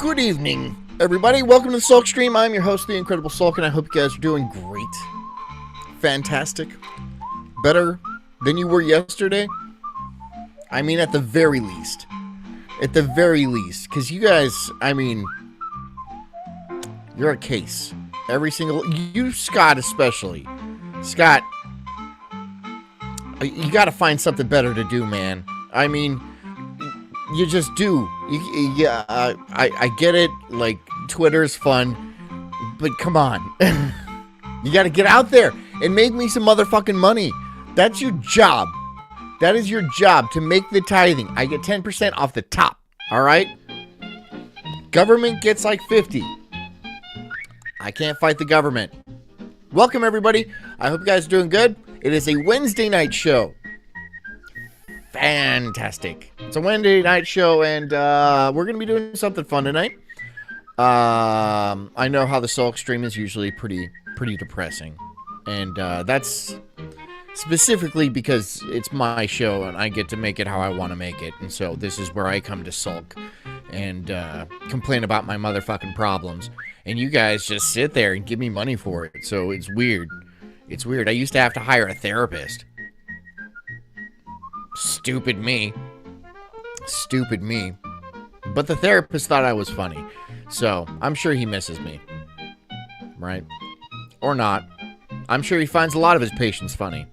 Good evening, everybody. Welcome to the Sulk stream. I'm your host, the Incredible Sulk, and I hope you guys are doing great. Fantastic. Better than you were yesterday. I mean, at the very least. At the very least. Because you guys, I mean, you're a case. Every single... You, Scott, especially. Scott, you got to find something better to do, man. I mean... You just do. I get it. Like, Twitter's fun. But come on. You gotta get out there and make me some motherfucking money. That's your job. That is your job, to make the tithing. I get 10% off the top. Alright? Government gets like 50. I can't fight the government. Welcome, everybody. I hope you guys are doing good. It is a Wednesday night show. Fantastic. It's a Wednesday night show, and we're going to be doing something fun tonight. I know how the Sulk stream is usually pretty depressing. And that's specifically because it's my show, and I get to make it how I want to make it. And so this is where I come to sulk and complain about my motherfucking problems. And you guys just sit there and give me money for it. So it's weird. It's weird. I used to have to hire a therapist. Stupid me. Stupid me. But the therapist thought I was funny. So, I'm sure he misses me. Right? Or not. I'm sure he finds a lot of his patients funny.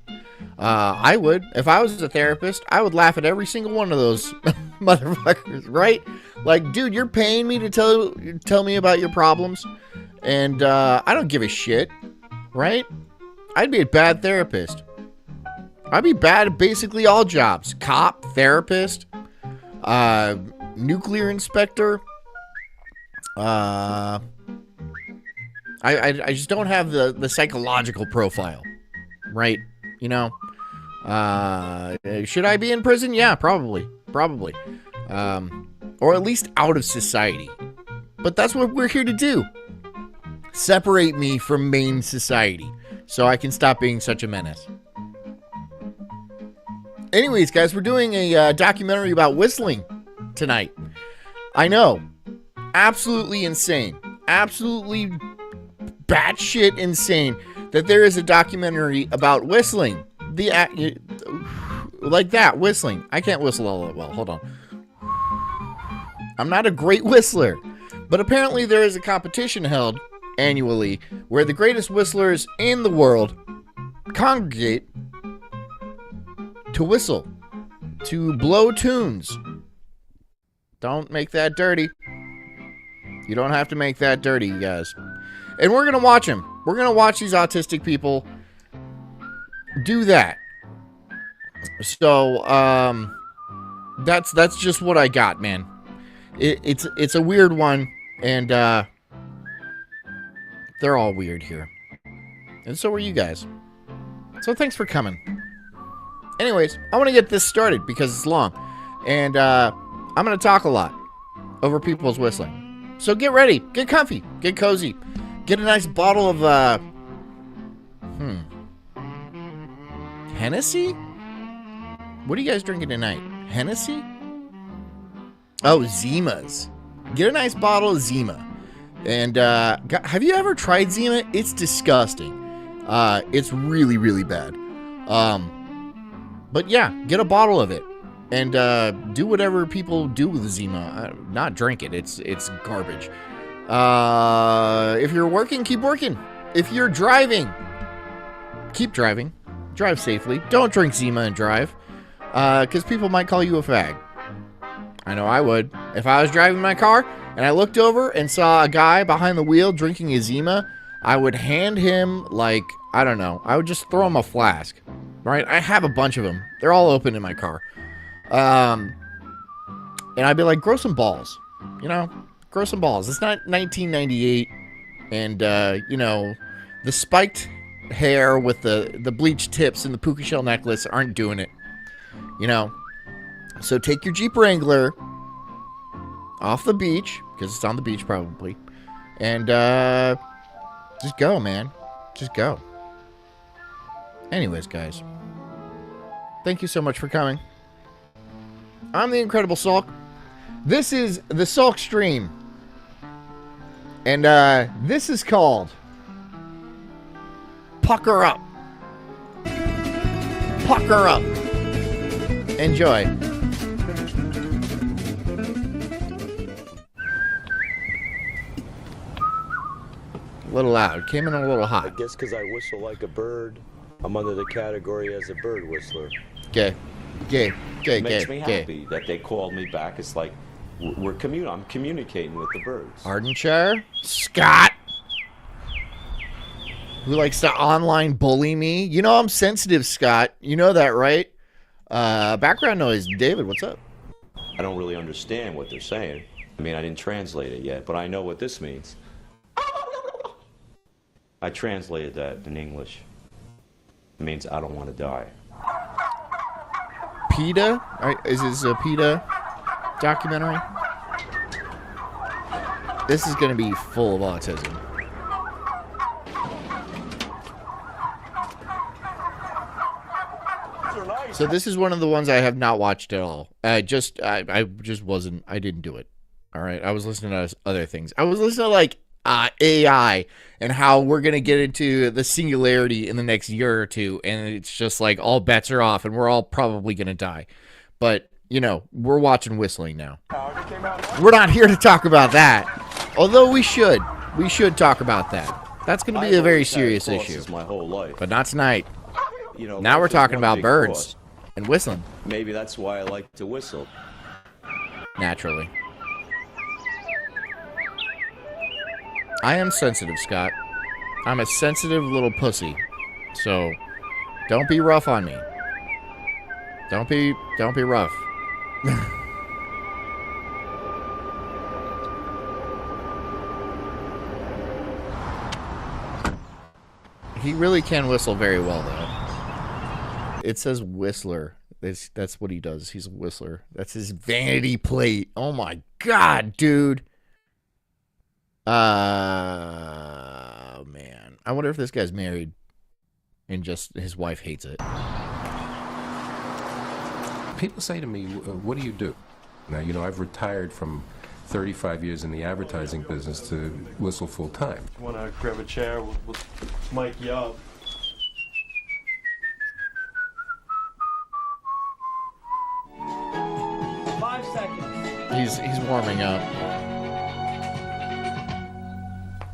I would. If I was a therapist, I would laugh at every single one of those motherfuckers, right? Like, dude, you're paying me to tell me about your problems. And, I don't give a shit. Right? I'd be a bad therapist. I'd be bad at basically all jobs. Cop, therapist, nuclear inspector. I just don't have the psychological profile, right? You know, should I be in prison? Yeah, probably, or at least out of society. But that's what we're here to do. Separate me from main society so I can stop being such a menace. Anyways, guys, we're doing a documentary about whistling tonight. I know. Absolutely insane. Absolutely batshit insane that there is a documentary about whistling. Like that, whistling. I can't whistle all that well. Hold on. I'm not a great whistler. But apparently there is a competition held annually where the greatest whistlers in the world congregate to whistle, to blow tunes. Don't make that dirty. You don't have to make that dirty, you guys. And we're going to watch them. We're going to watch these autistic people do that. So, that's just what I got, man. It's a weird one, and they're all weird here. And so are you guys. So thanks for coming. Anyways, I want to get this started because it's long. And I'm going to talk a lot over people's whistling. So get ready. Get comfy. Get cozy. Get a nice bottle of, Hennessy? What are you guys drinking tonight? Hennessy? Oh, Zimas. Get a nice bottle of Zima. And have you ever tried Zima? It's disgusting. It's really, really bad. But yeah, get a bottle of it and do whatever people do with Zima. Not drink it. It's garbage. If you're working, keep working. If you're driving, keep driving. Drive safely. Don't drink Zima and drive, because people might call you a fag. I know I would. If I was driving my car and I looked over and saw a guy behind the wheel drinking a Zima, I would hand him, like, I don't know. I would just throw him a flask. Right? I have a bunch of them. They're all open in my car. And I'd be like, grow some balls. You know? Grow some balls. It's not 1998. And, you know, the spiked hair with the bleached tips and the puka shell necklace aren't doing it. You know? So take your Jeep Wrangler off the beach, because it's on the beach probably. And, just go, man. Just go. Anyways, guys, thank you so much for coming. I'm the Incredible Sulk. This is the Sulk stream. And this is called Pucker Up. Pucker Up. Enjoy. A little loud. Came in a little hot. I guess because I whistle like a bird, I'm under the category as a bird whistler. Gay. It makes me happy that they called me back. It's like I'm communicating with the birds. Ardenshire? Scott? Who likes to online bully me? You know I'm sensitive, Scott. You know that, right? Background noise. David, what's up? I don't really understand what they're saying. I mean, I didn't translate it yet, but I know what this means. I translated that in English. It means I don't want to die. PETA? Is this a PETA documentary? This is going to be full of autism. So this is one of the ones I have not watched at all. I just wasn't. I didn't do it. All right. I was listening to other things. I was listening to like AI and how we're gonna get into the singularity in the next year or two, and it's just like all bets are off, and we're all probably gonna die. But you know, we're watching whistling now. We're not here to talk about that, although we should. We should talk about that. That's gonna be a very serious issue. My whole life. But not tonight. You know, now we're talking about birds and whistling. Maybe that's why I like to whistle. Naturally. I am sensitive, Scott. I'm a sensitive little pussy. So, don't be rough on me. Don't be rough. He really can whistle very well, though. It says whistler. That's what he does. He's a whistler. That's his vanity plate. Oh my god, dude. Man. I wonder if this guy's married and just his wife hates it. People say to me, what do you do? Now, you know, I've retired from 35 years in the advertising business to whistle full time. You want to grab a chair? We'll mic you up. He's warming up.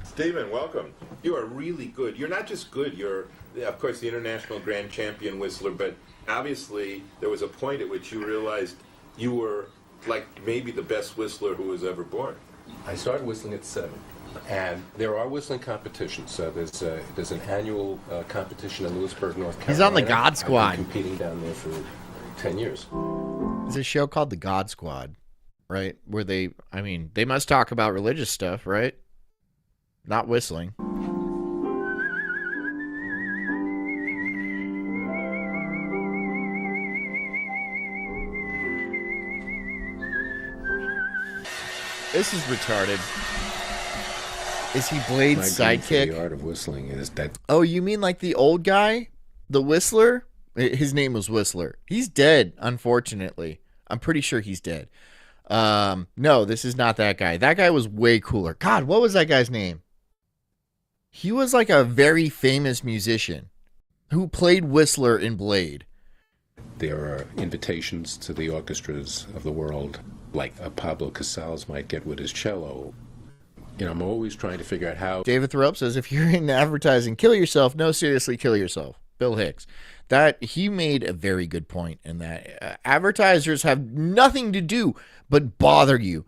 Stephen, welcome. You are really good. You're not just good, you're, of course, the international grand champion whistler, but obviously there was a point at which you realized you were like maybe the best whistler who was ever born. I started whistling at 7, and there are whistling competitions. There's an annual competition in Lewisburg, North Carolina. He's on the God Squad. I've been competing down there for 10 years. There's a show called The God Squad, right? Where they must talk about religious stuff, right? Not whistling. This is retarded. Is he Blade's sidekick? The art of whistling is that. Oh, you mean like the old guy? The Whistler? His name was Whistler. He's dead, unfortunately. I'm pretty sure he's dead. No, this is not that guy. That guy was way cooler. God, what was that guy's name? He was like a very famous musician who played Whistler in Blade. There are invitations to the orchestras of the world, like a Pablo Casals might get with his cello. You know, I'm always trying to figure out how. David Thoreau says, if you're in advertising, kill yourself. No, seriously, kill yourself. Bill Hicks. That he made a very good point in that advertisers have nothing to do but bother you.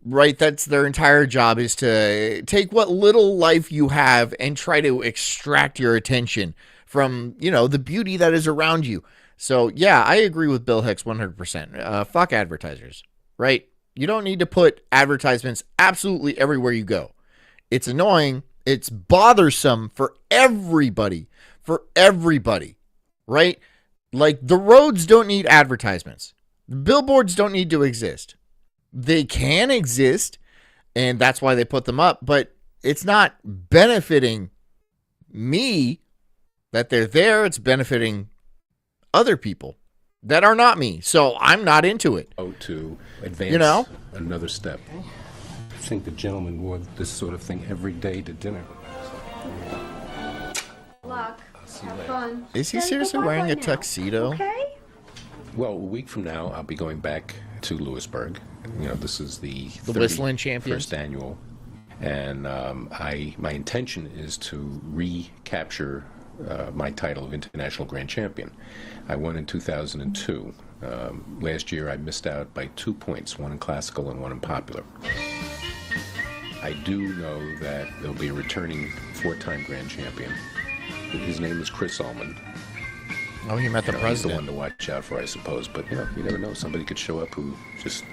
Right, that's their entire job, is to take what little life you have and try to extract your attention from, you know, the beauty that is around you. So, yeah, I agree with Bill Hicks 100%. Fuck advertisers, right? You don't need to put advertisements absolutely everywhere you go. It's annoying. It's bothersome for everybody, right? Like, the roads don't need advertisements. The billboards don't need to exist. They can exist, and that's why they put them up, but it's not benefiting me that they're there. It's benefiting other people that are not me, so I'm not into it. To advance, you know, another step. think the gentleman wore this sort of thing every day to dinner. Luck. Have fun. Is he seriously wearing a tuxedo? Okay. Well, a week from now, I'll be going back to Lewisburg. You know, this is the Whistling Champions? first annual, and my intention is to recapture my title of International Grand Champion. I won in 2002. Last year, I missed out by 2 points, one in classical and one in popular. I do know that there'll be a returning 4-time Grand Champion. His name is Chris Ullman. Oh, he met the He's the president. one to watch out for, I suppose. But, you know, you never know. Somebody could show up who just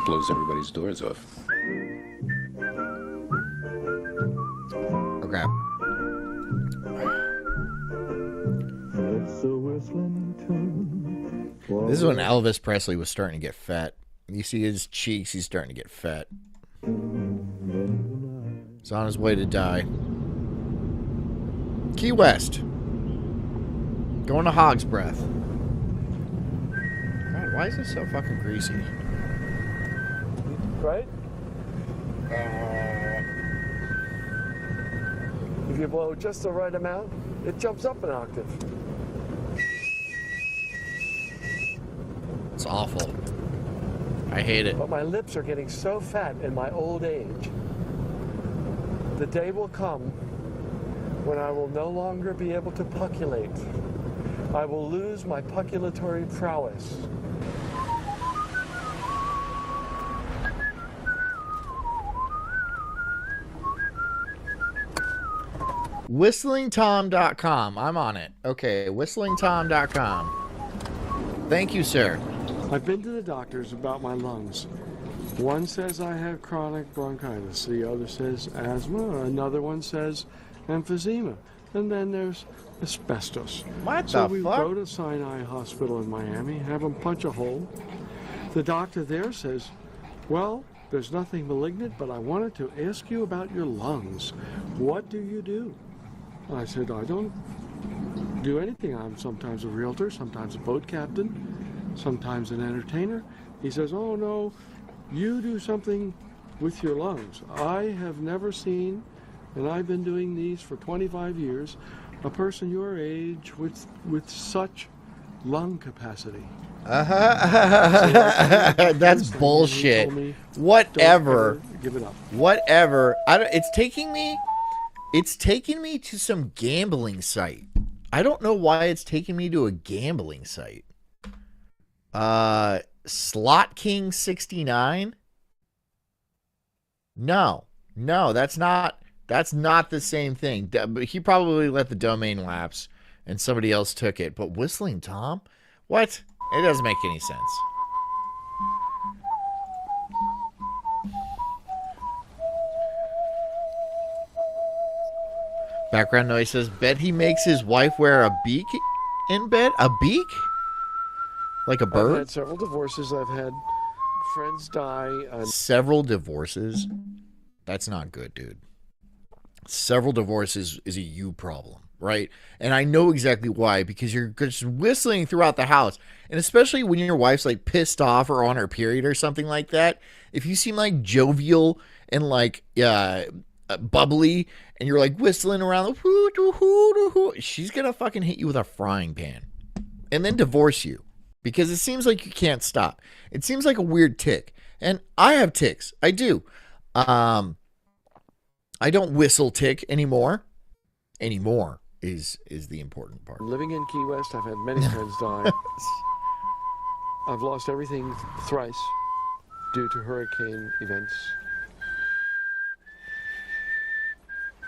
blows everybody's doors off. Oh, crap. This is when Elvis Presley was starting to get fat. You see his cheeks, he's starting to get fat. He's on his way to die. Key West. Going to Hog's Breath. God, why is this so fucking greasy? Right? If you blow just the right amount, it jumps up an octave. It's awful. I hate it. But my lips are getting so fat in my old age. The day will come when I will no longer be able to pucculate. I will lose my pucculatory prowess. WhistlingTom.com. I'm on it. Okay, WhistlingTom.com. Thank you, sir. I've been to the doctors about my lungs. One says I have chronic bronchitis. The other says asthma. Another one says emphysema. And then there's asbestos. What so the we fuck? go to Sinai Hospital in Miami, have them punch a hole. The doctor there says, well, there's nothing malignant, but I wanted to ask you about your lungs. What do you do? I said, I don't do anything. I'm sometimes a realtor, sometimes a boat captain, sometimes an entertainer. He says, oh no, you do something with your lungs. I have never seen, and I've been doing these for 25 years, a person your age with such lung capacity. That's bullshit. Whatever. Give it up. Whatever. It's taking me to some gambling site. I don't know why it's taking me to a gambling site. Slot King 69? No, that's not the same thing. But he probably let the domain lapse and somebody else took it. But Whistling Tom? What? It doesn't make any sense. Background noise says, bet he makes his wife wear a beak in bed? A beak? Like a I've bird? had several divorces. I've had friends die. Several divorces? That's not good, dude. Several divorces is a you problem, right? And I know exactly why, because you're just whistling throughout the house. And especially when your wife's like pissed off or on her period or something like that, if you seem like jovial and like bubbly and you're like whistling around, she's gonna fucking hit you with a frying pan and then divorce you because it seems like you can't stop. It seems like a weird tick. And I have ticks. I do. I don't whistle tick anymore. Anymore is the important part. Living in Key West, I've had many friends die. I've lost everything thrice due to hurricane events.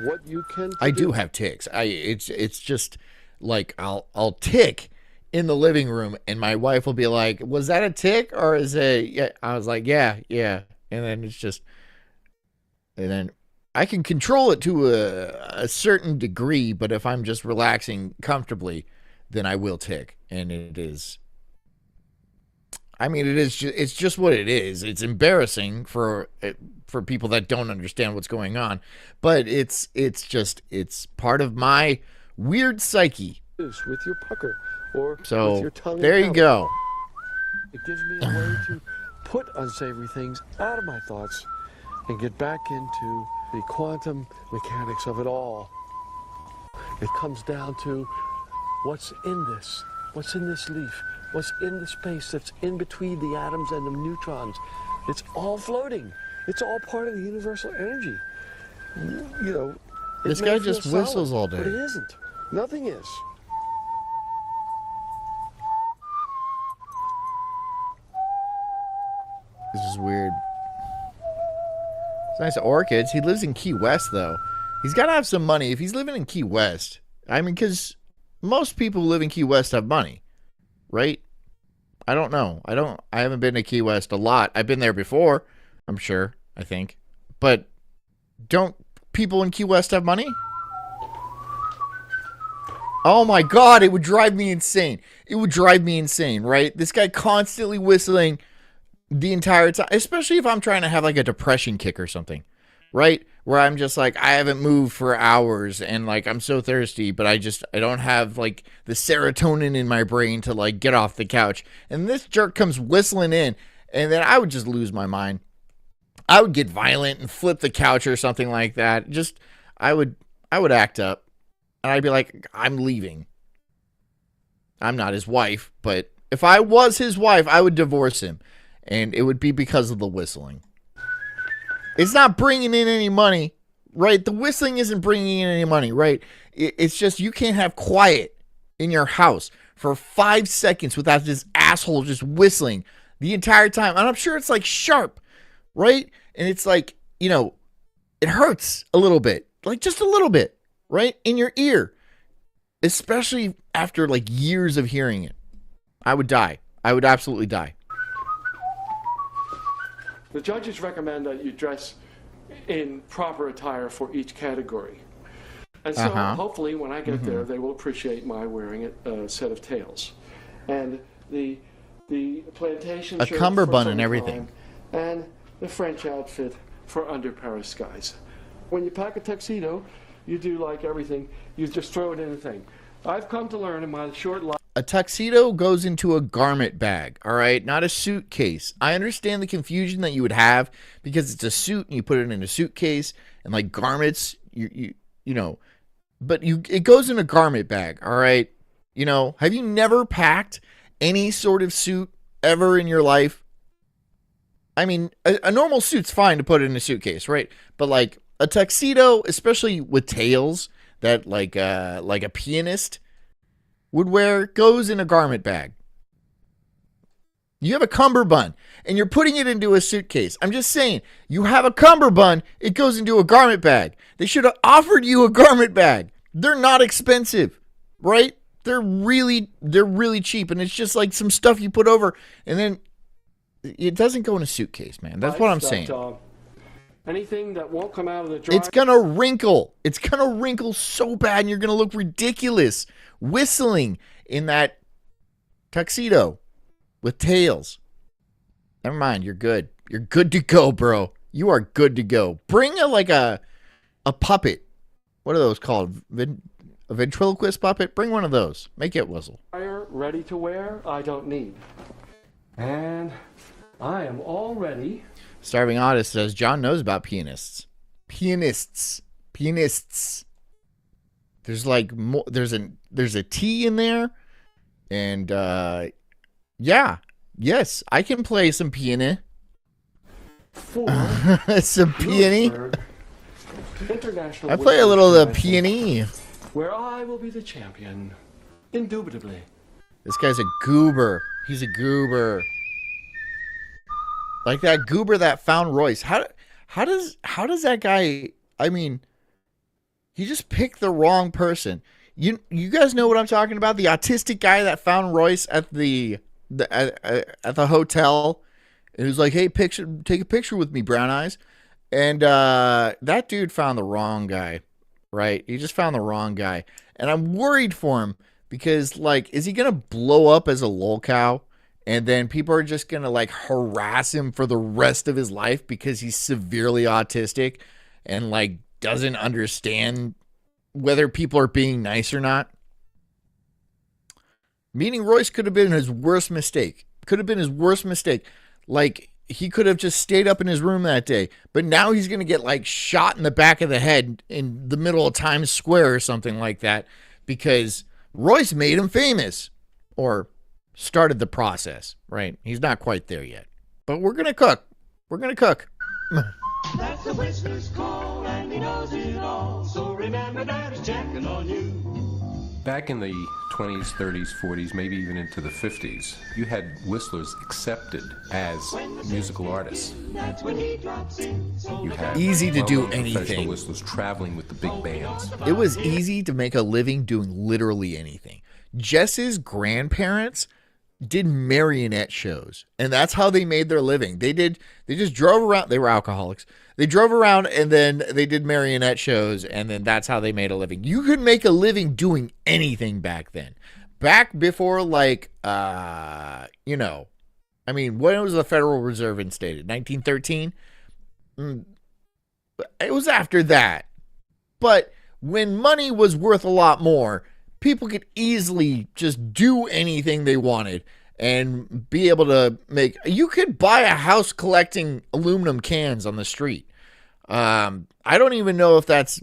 What you can I do have ticks. It's just like I'll tick in the living room and my wife will be like, "Was that a tick or is it?" Yeah, I was like, "Yeah." And then I can control it to a certain degree, but if I'm just relaxing comfortably, then I will tick. And it's just what it is. It's embarrassing for people that don't understand what's going on, but it's part of my weird psyche. With your pucker or So with your tongue. there you go. It gives me a way to put unsavory things out of my thoughts and get back into the quantum mechanics of it all. It comes down to what's in this leaf, what's in the space that's in between the atoms and the neutrons. It's all floating. It's all part of the universal energy. You know, this guy just whistles all day. But it isn't. Nothing is. This is weird. It's nice orchids. He lives in Key West, though. He's got to have some money if he's living in Key West. I mean, because most people who live in Key West have money, right? I don't know. I haven't been to Key West a lot. I've been there before, I'm sure, I think. But don't people in Key West have money? Oh my God, it would drive me insane. It would drive me insane, right? This guy constantly whistling the entire time, especially if I'm trying to have like a depression kick or something, right? Where I'm just like, I haven't moved for hours and like I'm so thirsty, but I don't have like the serotonin in my brain to like get off the couch. And this jerk comes whistling in, and then I would just lose my mind. I would get violent and flip the couch or something like that. Just I would act up, and I'd be like, I'm leaving. I'm not his wife, but if I was his wife, I would divorce him. And it would be because of the whistling. It's not bringing in any money, right? The whistling isn't bringing in any money, right? It's just you can't have quiet in your house for 5 seconds without this asshole just whistling the entire time. And I'm sure it's like sharp, right? And it's like, you know, it hurts a little bit, like just a little bit, right? In your ear, especially after like years of hearing it. I would die. I would absolutely die. The judges recommend that you dress in proper attire for each category. And so hopefully when I get there, they will appreciate my wearing a set of tails. And the plantation a shirt cummerbund for and everything. And the French outfit for under Paris skies. When you pack a tuxedo, you do like everything. You just throw it in a thing. I've come to learn in my short life. A tuxedo goes into a garment bag, all right? Not a suitcase. I understand the confusion that you would have because it's a suit and you put it in a suitcase and like garments, you know, but it goes in a garment bag, all right? You know, have you never packed any sort of suit ever in your life? I mean, a normal suit's fine to put in a suitcase, right? But like a tuxedo, especially with tails that like a pianist would wear, goes in a garment bag. You have a cummerbund and you're putting it into a suitcase. I'm just saying, you have a cummerbund, it goes into a garment bag. They should have offered you a garment bag. They're not expensive, right? They're really cheap, and it's just like some stuff you put over, and then it doesn't go in a suitcase, man. That's what I'm saying. Anything that won't come out of the dryer. It's gonna wrinkle. It's gonna wrinkle so bad, and you're gonna look ridiculous whistling in that tuxedo with tails. Never mind, you're good. You're good to go, bro. You are good to go. Bring a puppet. What are those called? A ventriloquist puppet? Bring one of those. Make it whistle. Ready to wear, I don't need. And I am all ready. Starving Artist says John knows about pianists. Pianists. There's like more. There's a T in there, and yes, I can play some piano. Some piano. International. I play a little of the piano. Where I will be the champion, indubitably. This guy's a goober. He's a goober. Like that goober that found Royce. How does that guy? I mean, he just picked the wrong person. You guys know what I'm talking about? The autistic guy that found Royce at the hotel. And he was like, "Hey, take a picture with me, Brown Eyes." And that dude found the wrong guy, right? He just found the wrong guy, and I'm worried for him because, like, is he gonna blow up as a lolcow? And then people are just going to like harass him for the rest of his life because he's severely autistic and like doesn't understand whether people are being nice or not. Meeting Royce could have been his worst mistake. Like he could have just stayed up in his room that day. But now he's going to get like shot in the back of the head in the middle of Times Square or something like that because Royce made him famous or started the process, right? He's not quite there yet. But we're going to cook. We're going to cook. That's the Whistler's call, and he knows it all. So remember that he's checking on you. Back in the 20s, 30s, 40s, maybe even into the 50s, you had whistlers accepted as musical artists. You had easy to do well-known professional anything. Whistlers traveling with the big bands. It was easy to make a living doing literally anything. Jess's grandparents did marionette shows, and that's how they made their living. They just drove around. They were alcoholics. They drove around and then they did marionette shows, and then that's how they made a living. You could make a living doing anything back then. Back before, like, I mean, when was the Federal Reserve instated? 1913? It was after that. But when money was worth a lot more, people could easily just do anything they wanted and be able to make. You could buy a house collecting aluminum cans on the street. I don't even know if that's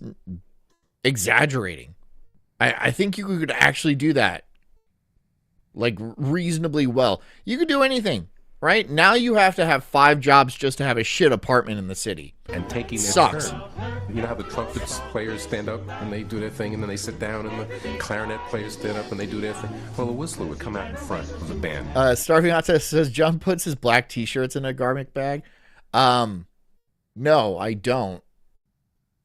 exaggerating. I think you could actually do that like reasonably well. You could do anything. Right now, you have to have 5 jobs just to have a shit apartment in the city. And taking their Sucks. turn. You know how the trumpets players stand up and they do their thing, and then they sit down, and the clarinet players stand up and they do their thing. Well, the whistler would come out in front of the band. Starving Out says John puts his black T-shirts in a garment bag. No, I don't.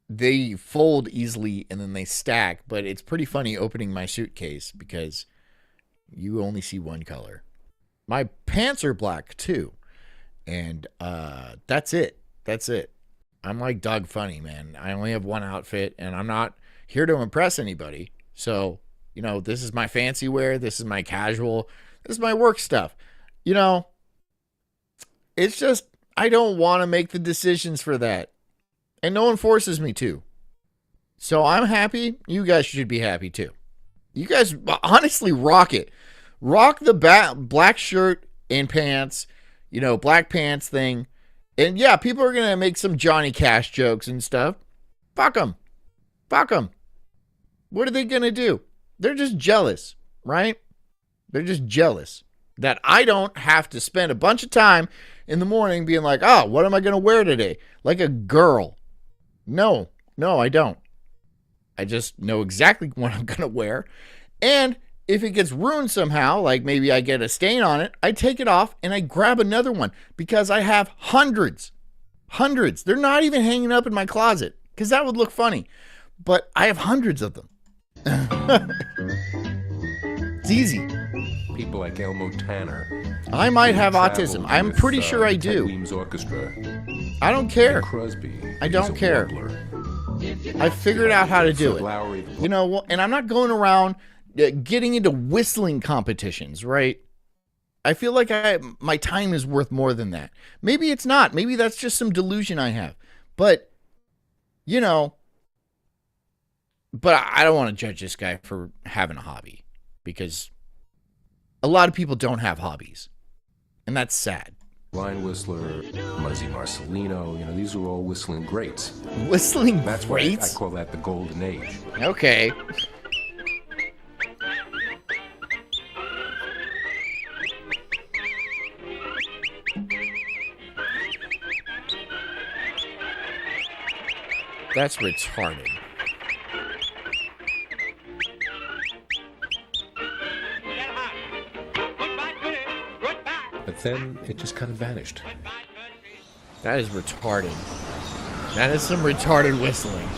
They fold easily and then they stack, but it's pretty funny opening my suitcase because you only see one color. My pants are black too. And that's it. That's it. I'm like Doug Funny, man. I only have one outfit and I'm not here to impress anybody. So, this is my fancy wear. This is my casual. This is my work stuff. It's just, I don't want to make the decisions for that. And no one forces me to. So I'm happy. You guys should be happy too. You guys honestly rock it. Rock the black shirt and pants, black pants thing. And yeah, people are going to make some Johnny Cash jokes and stuff. Fuck them. Fuck them. What are they going to do? They're just jealous, right? They're just jealous that I don't have to spend a bunch of time in the morning being like, oh, what am I going to wear today? Like a girl. No, I don't. I just know exactly what I'm going to wear. And if it gets ruined somehow, like maybe I get a stain on it, I take it off and I grab another one because I have hundreds. They're not even hanging up in my closet because that would look funny. But I have hundreds of them. It's easy. People like Elmo Tanner. I might have autism. I'm with, pretty sure I Ted do. Weems Orchestra. I don't care. Crosby. I don't He's a care. warbler. I figured out how to do Fred it. Lowry, And I'm not going around getting into whistling competitions, right? I feel like my time is worth more than that. Maybe it's not. Maybe that's just some delusion I have. But, but I don't want to judge this guy for having a hobby because a lot of people don't have hobbies. And that's sad. Blind Whistler, Muzzy Marcelino, these are all whistling greats. Whistling That's greats? why I call that the golden age. Okay. That's retarded. But then it just kind of vanished. That is retarded. That is some retarded whistling.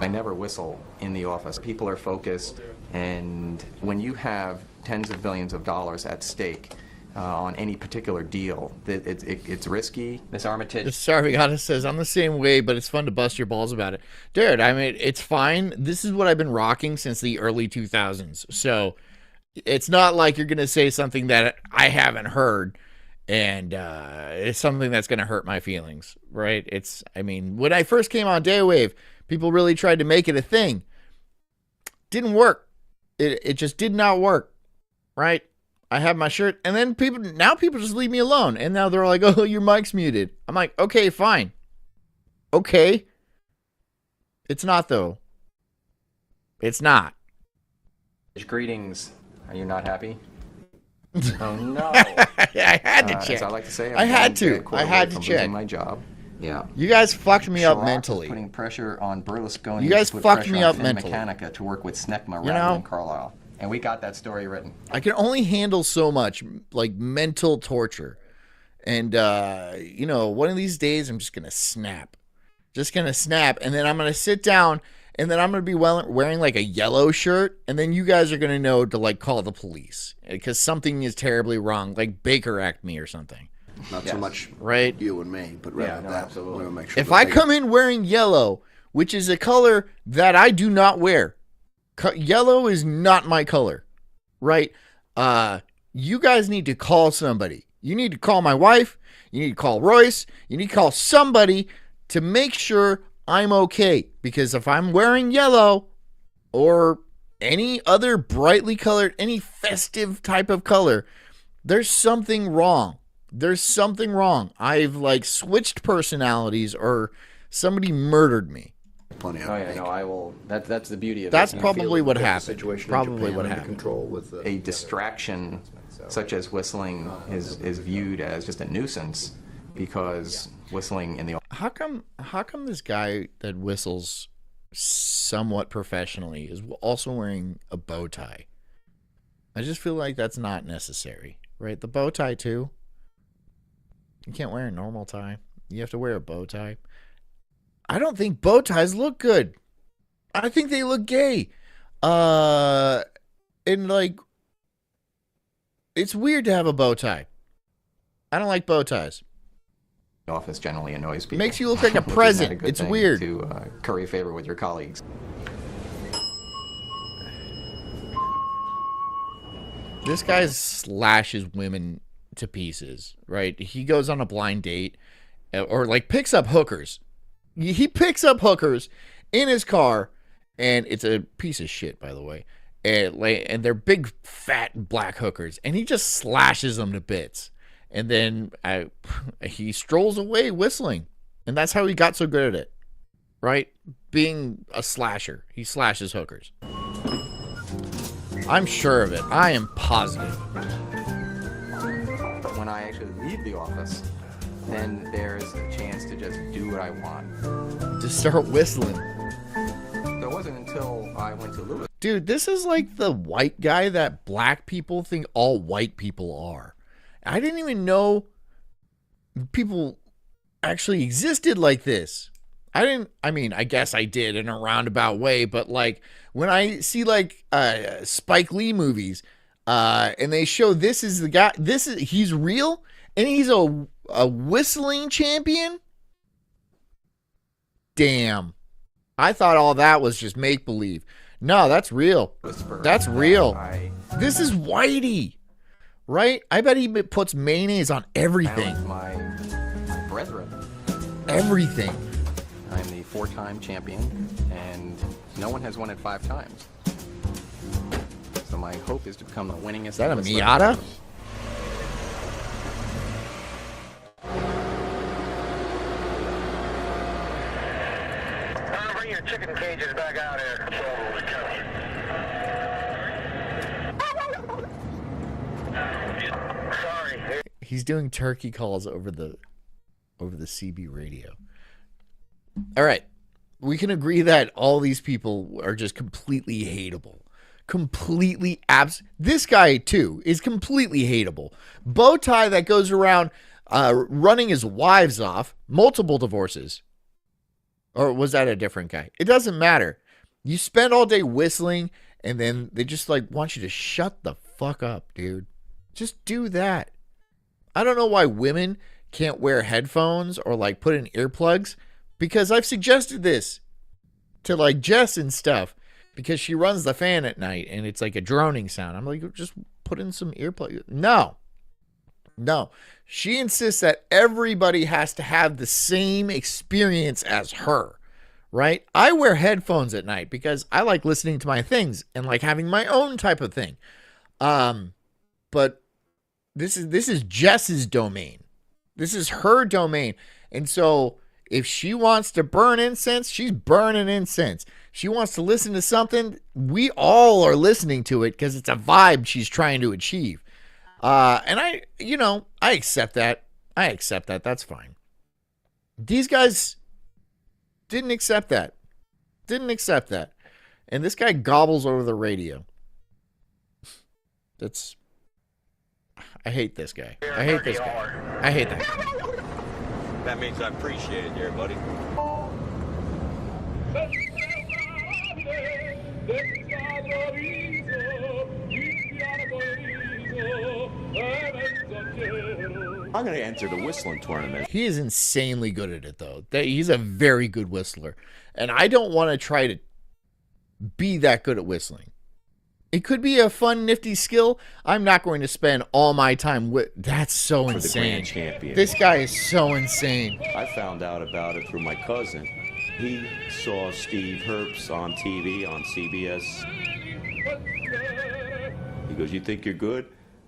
I never whistle in the office. People are focused, and when you have tens of billions of dollars at stake on any particular deal, it's risky. Miss Armitage. Sorry, Honest says, I'm the same way, but it's fun to bust your balls about it. Dude, I mean, it's fine. This is what I've been rocking since the early 2000s. So it's not like you're going to say something that I haven't heard, and it's something that's going to hurt my feelings, right? When I first came on Daywave, people really tried to make it a thing. Didn't work. It just did not work, right? I have my shirt, and then people just leave me alone, and now they're like, "Oh, your mic's muted." I'm like, "Okay, fine, okay." It's not though. It's not. Greetings. Are you not happy? Oh no! I had to check. As I like to say, I had to from check. losing my job. Yeah. You guys fucked me up Chirac mentally. is putting pressure on Berlusconi. You guys to put fucked pressure me on up Finn mentally. Mechanica to work with Snecma You rather know? than Carlisle, and we got that story written. I can only handle so much, like, mental torture. And, one of these days I'm just going to snap. And then I'm going to sit down, and then I'm going to be wearing, like, a yellow shirt. And then you guys are going to know to, like, call the police. Because something is terribly wrong. Like, Baker Act me or something. Not so much right? you and me, but rather that. Absolutely. Make sure If I come in wearing yellow, which is a color that I do not wear, yellow is not my color, right? You guys need to call somebody. You need to call my wife. You need to call Royce. You need to call somebody to make sure I'm okay. Because if I'm wearing yellow or any other brightly colored, any festive type of color, there's something wrong. There's something wrong. I've like switched personalities or somebody murdered me. Plenty of I will. That's the beauty of That's it. probably what happened. Situation Probably in Japan what under happened. Control with A distraction such as whistling is viewed as just a nuisance because whistling in the How come this guy that whistles somewhat professionally is also wearing a bow tie? I just feel like that's not necessary, right? The bow tie too. You can't wear a normal tie. You have to wear a bow tie. I don't think bow ties look good. I think they look gay. And like, it's weird to have a bow tie. I don't like bow ties. office generally annoys people. Makes you look like a which is not president. a good It's thing weird. to curry favor with your colleagues. This guy slashes women to pieces, right? He goes on a blind date or like picks up hookers. He picks up hookers in his car, and it's a piece of shit, by the way. And they're big, fat, black hookers, and he just slashes them to bits. And then he strolls away whistling, and that's how he got so good at it, right? Being a slasher. He slashes hookers. I'm sure of it. I am positive. When I actually leave the office, then there's a chance to just do what I want. To start whistling. So it wasn't until I went to Lewis. Dude, this is like the white guy that black people think all white people are. I didn't even know people actually existed like this. I guess I did in a roundabout way, but like when I see like Spike Lee movies, and they show this is the guy, he's real, and he's a whistling champion. Damn. I thought all that was just make believe. No, that's real. That's real. This is Whitey, right? I bet he puts mayonnaise on everything. My brethren. Everything. I'm the 4-time champion, and no one has won it 5 times. So my hope is to become the winningest. Is that a whistler. Miata? Bring your chicken cages back out here. Sorry. He's doing turkey calls over the CB radio. All right. We can agree that all these people are just completely hateable. This guy, too, is completely hateable. Bow tie that goes around running his wives off. Multiple divorces. Or was that a different guy? It doesn't matter. You spend all day whistling, and then they just like want you to shut the fuck up, dude. Just do that. I don't know why women can't wear headphones or like put in earplugs, because I've suggested this to like Jess and stuff, because she runs the fan at night and it's like a droning sound. I'm like, just put in some earplugs. No. She insists that everybody has to have the same experience as her, right? I wear headphones at night because I like listening to my things and like having my own type of thing. But this is Jess's domain. This is her domain. And so if she wants to burn incense, she's burning incense. She wants to listen to something, we all are listening to it because it's a vibe she's trying to achieve. And I accept that. I accept that. That's fine. These guys didn't accept that. And this guy gobbles over the radio. I hate this guy. I hate this guy. I hate that guy. That means I appreciate it, there, buddy. I'm going to enter the whistling tournament. He is insanely good at it, though. He's a very good whistler. And I don't want to try to be that good at whistling. It could be a fun, nifty skill. I'm not going to spend all my time with... That's so insane. For the grand champion. This guy is so insane. I found out about it through my cousin. He saw Steve Herbst on TV, on CBS. He goes, "You think you're good?"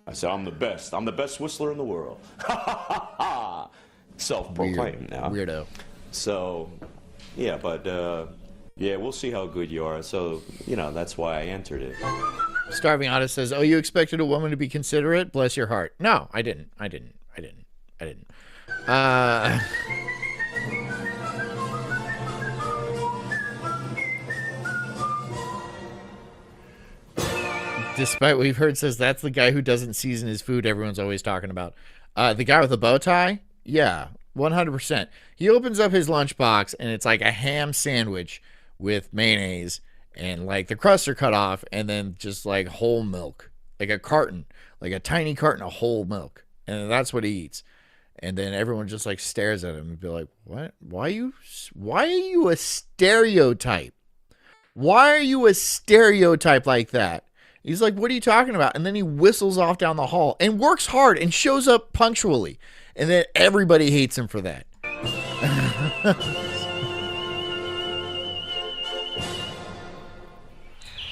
I said, "I'm the best. I'm the best whistler in the world." Self-proclaimed now. Weirdo. So, yeah, but... yeah, we'll see how good you are. So, that's why I entered it. Starving Artist says, "Oh, you expected a woman to be considerate? Bless your heart." No, I didn't. Despite what we've heard, says that's the guy who doesn't season his food everyone's always talking about. The guy with the bow tie? Yeah, 100%. He opens up his lunchbox, and it's like a ham sandwich with mayonnaise, and like the crusts are cut off, and then just like whole milk, like a carton, like a tiny carton of whole milk, and that's what he eats. And then everyone just like stares at him and be like, "What? Why are you a stereotype? Why are you a stereotype like that?" He's like, "What are you talking about?" And then he whistles off down the hall and works hard and shows up punctually, and then everybody hates him for that.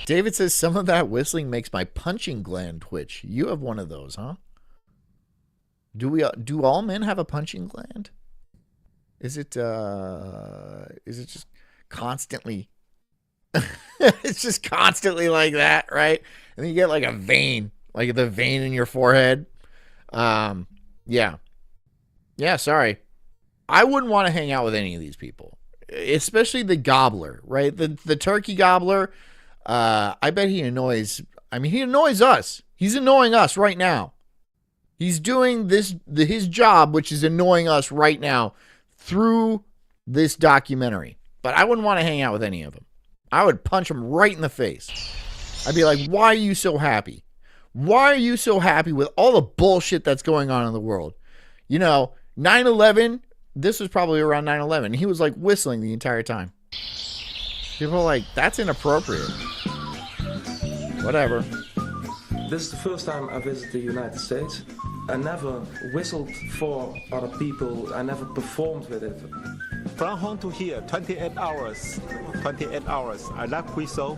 David says, "Some of that whistling makes my punching gland twitch." You have one of those, huh? Do all men have a punching gland? Is it just constantly? It's just constantly like that, right? And then you get like a vein, like the vein in your forehead. Yeah. Sorry, I wouldn't want to hang out with any of these people, especially the gobbler, right? The turkey gobbler. I bet he annoys. I mean, he annoys us. He's annoying us right now. He's doing his job, which is annoying us right now through this documentary. But I wouldn't want to hang out with any of them. I would punch him right in the face. I'd be like, "Why are you so happy? Why are you so happy with all the bullshit that's going on in the world?" 9/11, this was probably around 9/11. He was like whistling the entire time. People are like, "That's inappropriate." Whatever. This is the first time I visited the United States. I never whistled for other people. I never performed with it. From home to here, 28 hours. 28 hours. I love whistle.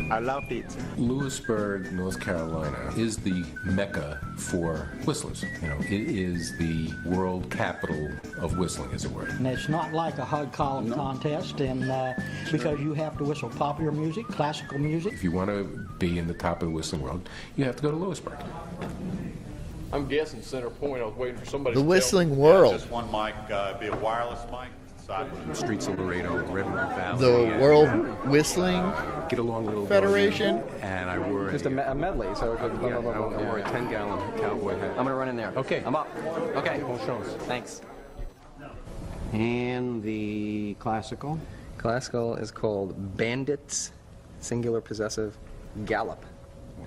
I love it. Lewisburg, North Carolina is the mecca for whistlers. It is the world capital of whistling, as it were. And it's not like a hug column contest, and because you have to whistle popular music, classical music. If you want to be in the top of the whistling world, you have to go to Lewisburg. I'm guessing center point. I was waiting for somebody. The whistling world. Just one mic, be a wireless mic. Streets of Laredo, Red River Valley. The World Whistling Get along little Federation. And I wore just a medley. So I wore a 10-gallon cowboy hat. I'm gonna run in there. Okay. I'm up. Okay. Show us. Thanks. And the classical? Classical is called Bandits, singular possessive, Gallop.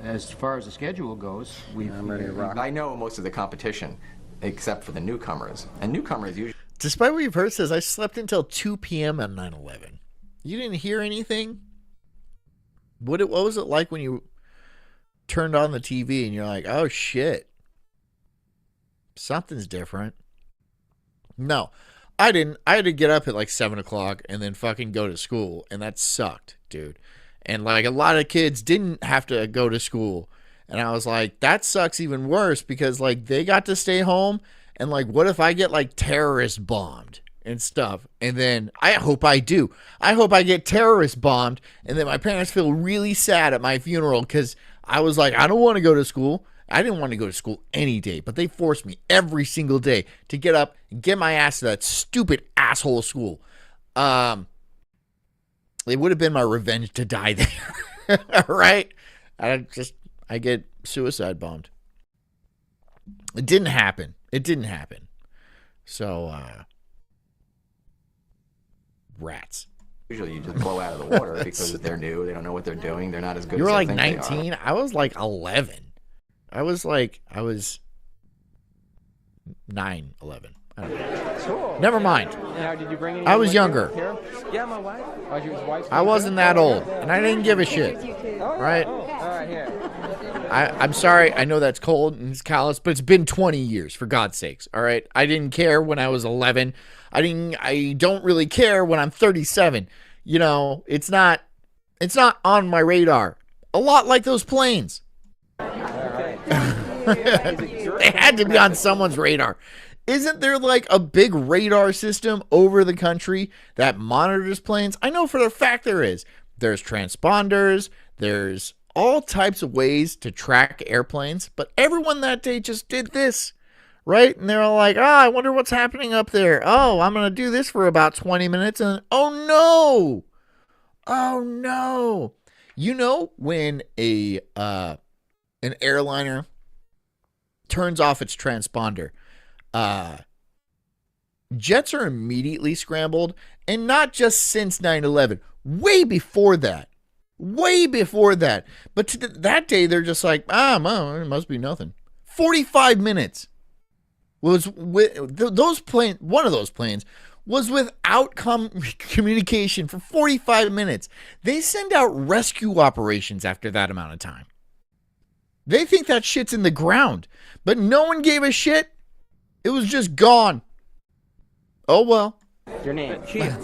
As far as the schedule goes, I'm ready to rock. I know most of the competition, except for the newcomers. And newcomers usually... Despite what you've heard, says, "I slept until 2 p.m. on 9/11. You didn't hear anything? What was it like when you turned on the TV and you're like, "Oh, shit. Something's different"? No. I didn't. I had to get up at like 7 o'clock and then fucking go to school, and that sucked, dude. And like a lot of kids didn't have to go to school, and I was like, that sucks even worse because like they got to stay home, and like what if I get like terrorist bombed and stuff, and then I hope I do. I hope I get terrorist bombed, and then my parents feel really sad at my funeral because I was like, I don't want to go to school. I didn't want to go to school any day, but they forced me every single day to get up and get my ass to that stupid asshole school. It would have been my revenge to die there. Right? I get suicide bombed. It didn't happen. So, rats. Usually you just blow out of the water because they're new. They don't know what they're doing. They're not as good You as were they like think they 19. I was like 11. I was 9, 11. I don't know. Cool. Never mind. Now, did you bring any I was younger. Here? Yeah, my wife. Oh, your wife's I wasn't that old, and I didn't give a shit. Right? Oh, all right, here. I'm sorry. I know that's cold and it's callous, but it's been 20 years, for God's sakes. All right? I didn't care when I was 11. I don't really care when I'm 37. You know, it's not on my radar. A lot like those planes. They had to be on someone's radar. Isn't there like a big radar system over the country that monitors planes? I know for a fact there is. There's transponders. There's all types of ways to track airplanes. But everyone that day just did this, right? And they're all like, I wonder what's happening up there. Oh, I'm going to do this for about 20 minutes. And oh, no. Oh, no. You know when an airliner turns off its transponder, jets are immediately scrambled, and not just since 9/11, way before that. But that day, they're just like, well, it must be nothing. 45 minutes was with those planes. One of those planes was without communication for 45 minutes. They send out rescue operations after that amount of time. They think that shit's in the ground, but no one gave a shit. It was just gone. Oh, well. Your name? Here.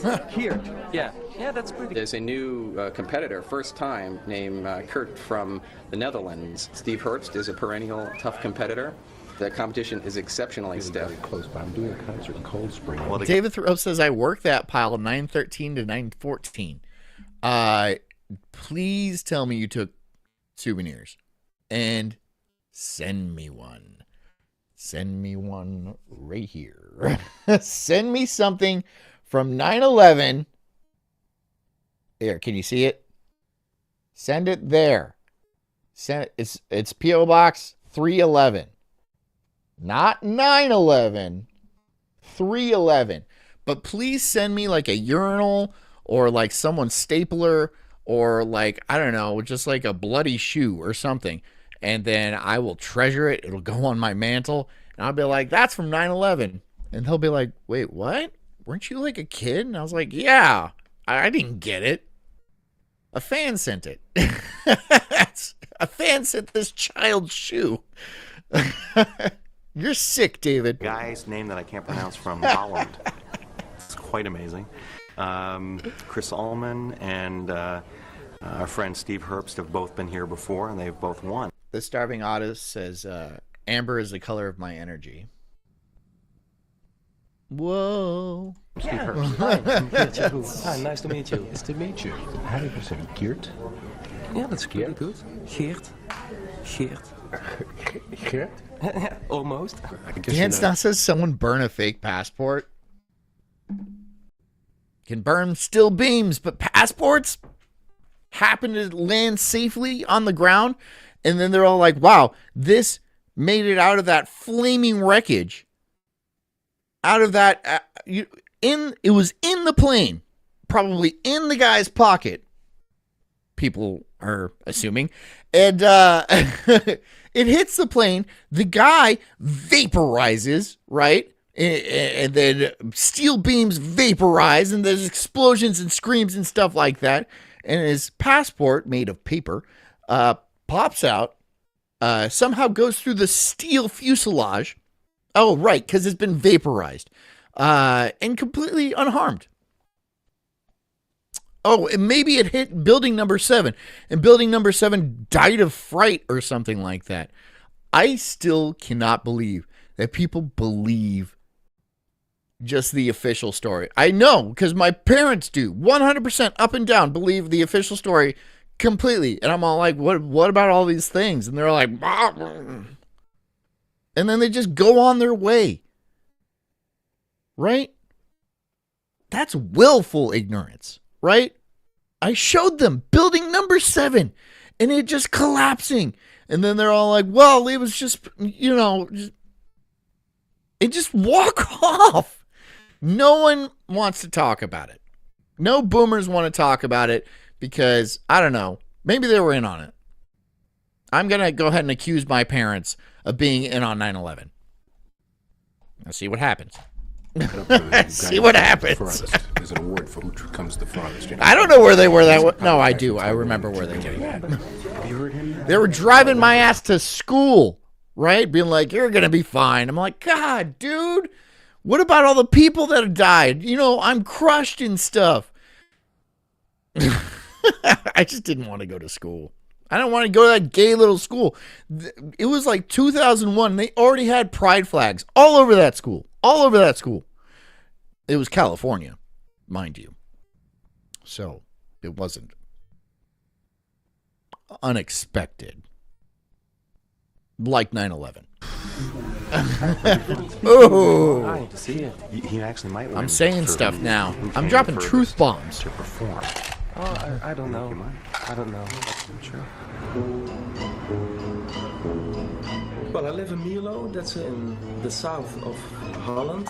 Yeah, that's pretty. There's a new competitor, first time, named Kurt from the Netherlands. Steve Herbst is a perennial tough competitor. The competition is exceptionally stiff. Very close, but I'm doing a concert in Cold Spring. David Thoreau says, I work that pile 913 to 914. Please tell me you took souvenirs. And send me one. Send me one right here. Send me something from 9/11. There, can you see it? Send it there. It's P.O. Box 311. Not 9/11. 311. But please send me like a urinal or like someone's stapler or like, I don't know, just like a bloody shoe or something. And then I will treasure it. It'll go on my mantle. And I'll be like, that's from 9/11. And they'll be like, wait, what? Weren't you like a kid? And I was like, yeah, I didn't get it. A fan sent it. A fan sent this child's shoe. You're sick, David. Guy's name that I can't pronounce from Holland. It's quite amazing. Chris Ullman and our friend Steve Herbst have both been here before, and they've both won. The Starving Artist says, amber is the color of my energy. Whoa. Steve Yeah. Herbst. Hi, nice to meet you. Nice to meet you. How do you say Geert? Yeah, that's pretty good. Geert. Geert? Almost. Dan now says someone burn a fake passport. Can burn steel beams, but passports happen to land safely on the ground. And then they're all like, wow, this made it out of that flaming wreckage. Out of that, it was in the plane, probably in the guy's pocket. People are assuming. And it hits the plane. The guy vaporizes, right? And then steel beams vaporize, and there's explosions and screams and stuff like that. And his passport, made of paper, pops out, somehow goes through the steel fuselage. Oh, right, because it's been vaporized. and completely unharmed. Oh, and maybe it hit building number 7, and building number 7 died of fright or something like that. I still cannot believe that people believe just the official story. I know, because my parents do. 100% up and down believe the official story completely. And I'm all like, what about all these things? And they're like, bah. And then they just go on their way. Right? That's willful ignorance, right? I showed them building number 7 and it just collapsing. And then they're all like, well, it was just, and just walk off. No one wants to talk about it. No boomers want to talk about it because, I don't know, maybe they were in on it. I'm going to go ahead and accuse my parents of being in on 9/11. Let's see what happens. See what happens. There's an award for who comes the farthest. I don't know where they were that. No, I do. I remember where they were. Have you heard him? They were driving my ass to school, right? Being like, "You're gonna be fine." I'm like, God, dude. What about all the people that have died? I'm crushed and stuff. I just didn't want to go to school. I don't want to go to that gay little school. It was like 2001. They already had pride flags all over that school. All over that school. It was California, mind you. So it wasn't unexpected. Like 9/11. Oh, he actually might win. I'm saying stuff now. I'm dropping truth bombs. To perform. Oh, I don't know. I don't know. Sure. Well, I live in Milo. That's in the south of Holland.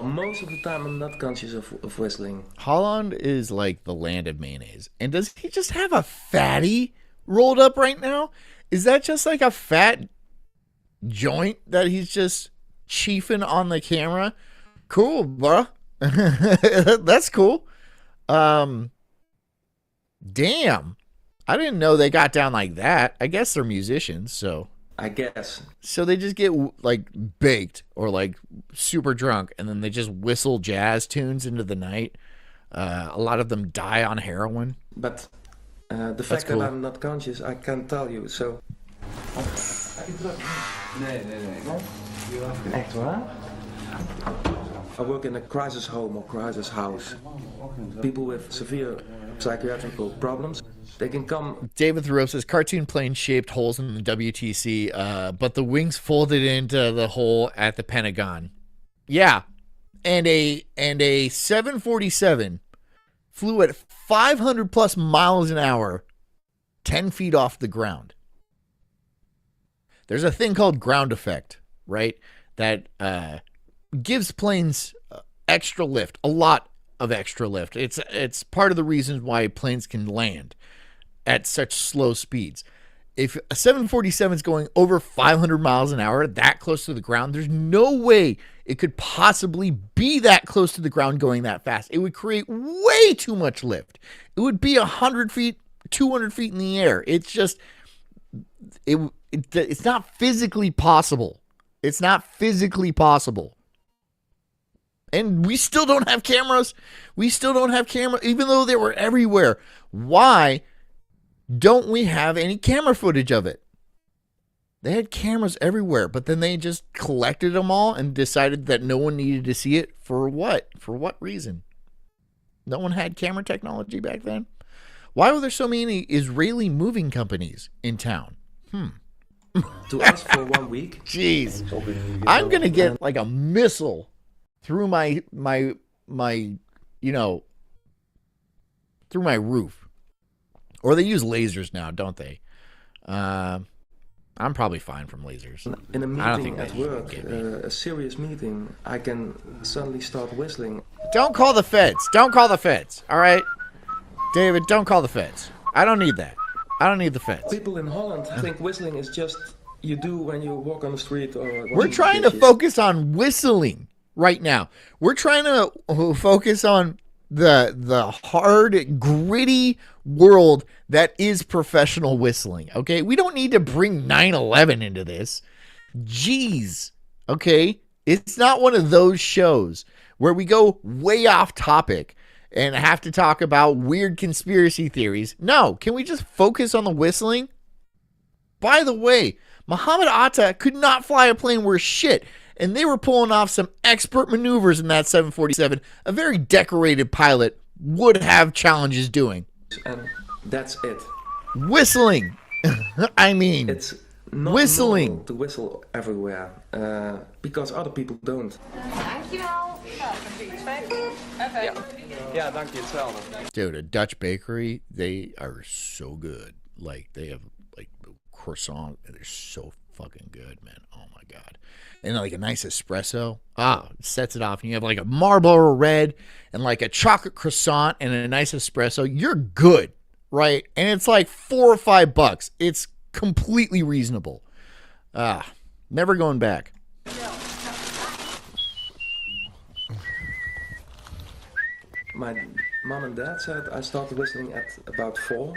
Most of the time, I'm not conscious of whistling. Holland is like the land of mayonnaise. And does he just have a fatty rolled up right now? Is that just like a fat joint that he's just chiefing on the camera? Cool, bruh. That's cool. Damn. I didn't know they got down like that. I guess they're musicians, so. I guess. So they just get like baked or like super drunk and then they just whistle jazz tunes into the night. A lot of them die on heroin. But the fact that I'm not conscious, I can't tell you, so... Echt waar? I work in a crisis home or crisis house. People with severe psychiatrical problems, they can come... David Thoreau says, cartoon plane shaped holes in the WTC, but the wings folded into the hole at the Pentagon. Yeah. And a 747 flew at 500 plus miles an hour, 10 feet off the ground. There's a thing called ground effect, right? That gives planes extra lift, a lot of extra lift. It's part of the reasons why planes can land at such slow speeds. If a 747 is going over 500 miles an hour, that close to the ground, there's no way it could possibly be that close to the ground going that fast. It would create way too much lift. It would be 100 feet, 200 feet in the air. It's just, it's not physically possible. It's not physically possible. And we still don't have cameras. We still don't have cameras, even though they were everywhere. Why don't we have any camera footage of it? They had cameras everywhere, but then they just collected them all and decided that no one needed to see it. For what? For what reason? No one had camera technology back then? Why were there so many Israeli moving companies in town? To us for 1 week. Jeez. I'm going to get like a missile through my through my roof. Or they use lasers now, don't they? I'm probably fine from lasers. In a meeting at work, a serious meeting, I can suddenly start whistling. Don't call the feds. Don't call the feds. All right? David, don't call the feds. I don't need that. I don't need the feds. People in Holland think whistling is just you do when you walk on the street. Or we're trying to focus on whistling right now. We're trying to focus on the hard, gritty world that is professional whistling. Okay, we don't need to bring 9/11 into this. Jeez. Okay? It's not one of those shows where we go way off topic and have to talk about weird conspiracy theories. No, can we just focus on the whistling? By the way, Muhammad Atta could not fly a plane worth shit, and they were pulling off some expert maneuvers in that 747 a very decorated pilot would have challenges doing. And that's it. Whistling. I mean, it's not whistling. normal to whistle everywhere because other people don't. Dankjewel. Ja, dank je, hetzelfde. Dude, a Dutch bakery, they are so good. Like, they have, like, croissant. They're so fucking good, man. Oh, my God. And, like, a nice espresso. Sets it off. And you have, like, a Marlboro Red and, like, a chocolate croissant and a nice espresso. You're good, right? And it's, like, $4 or $5. It's completely reasonable. Never going back. My mom and dad said I started whistling at about 4.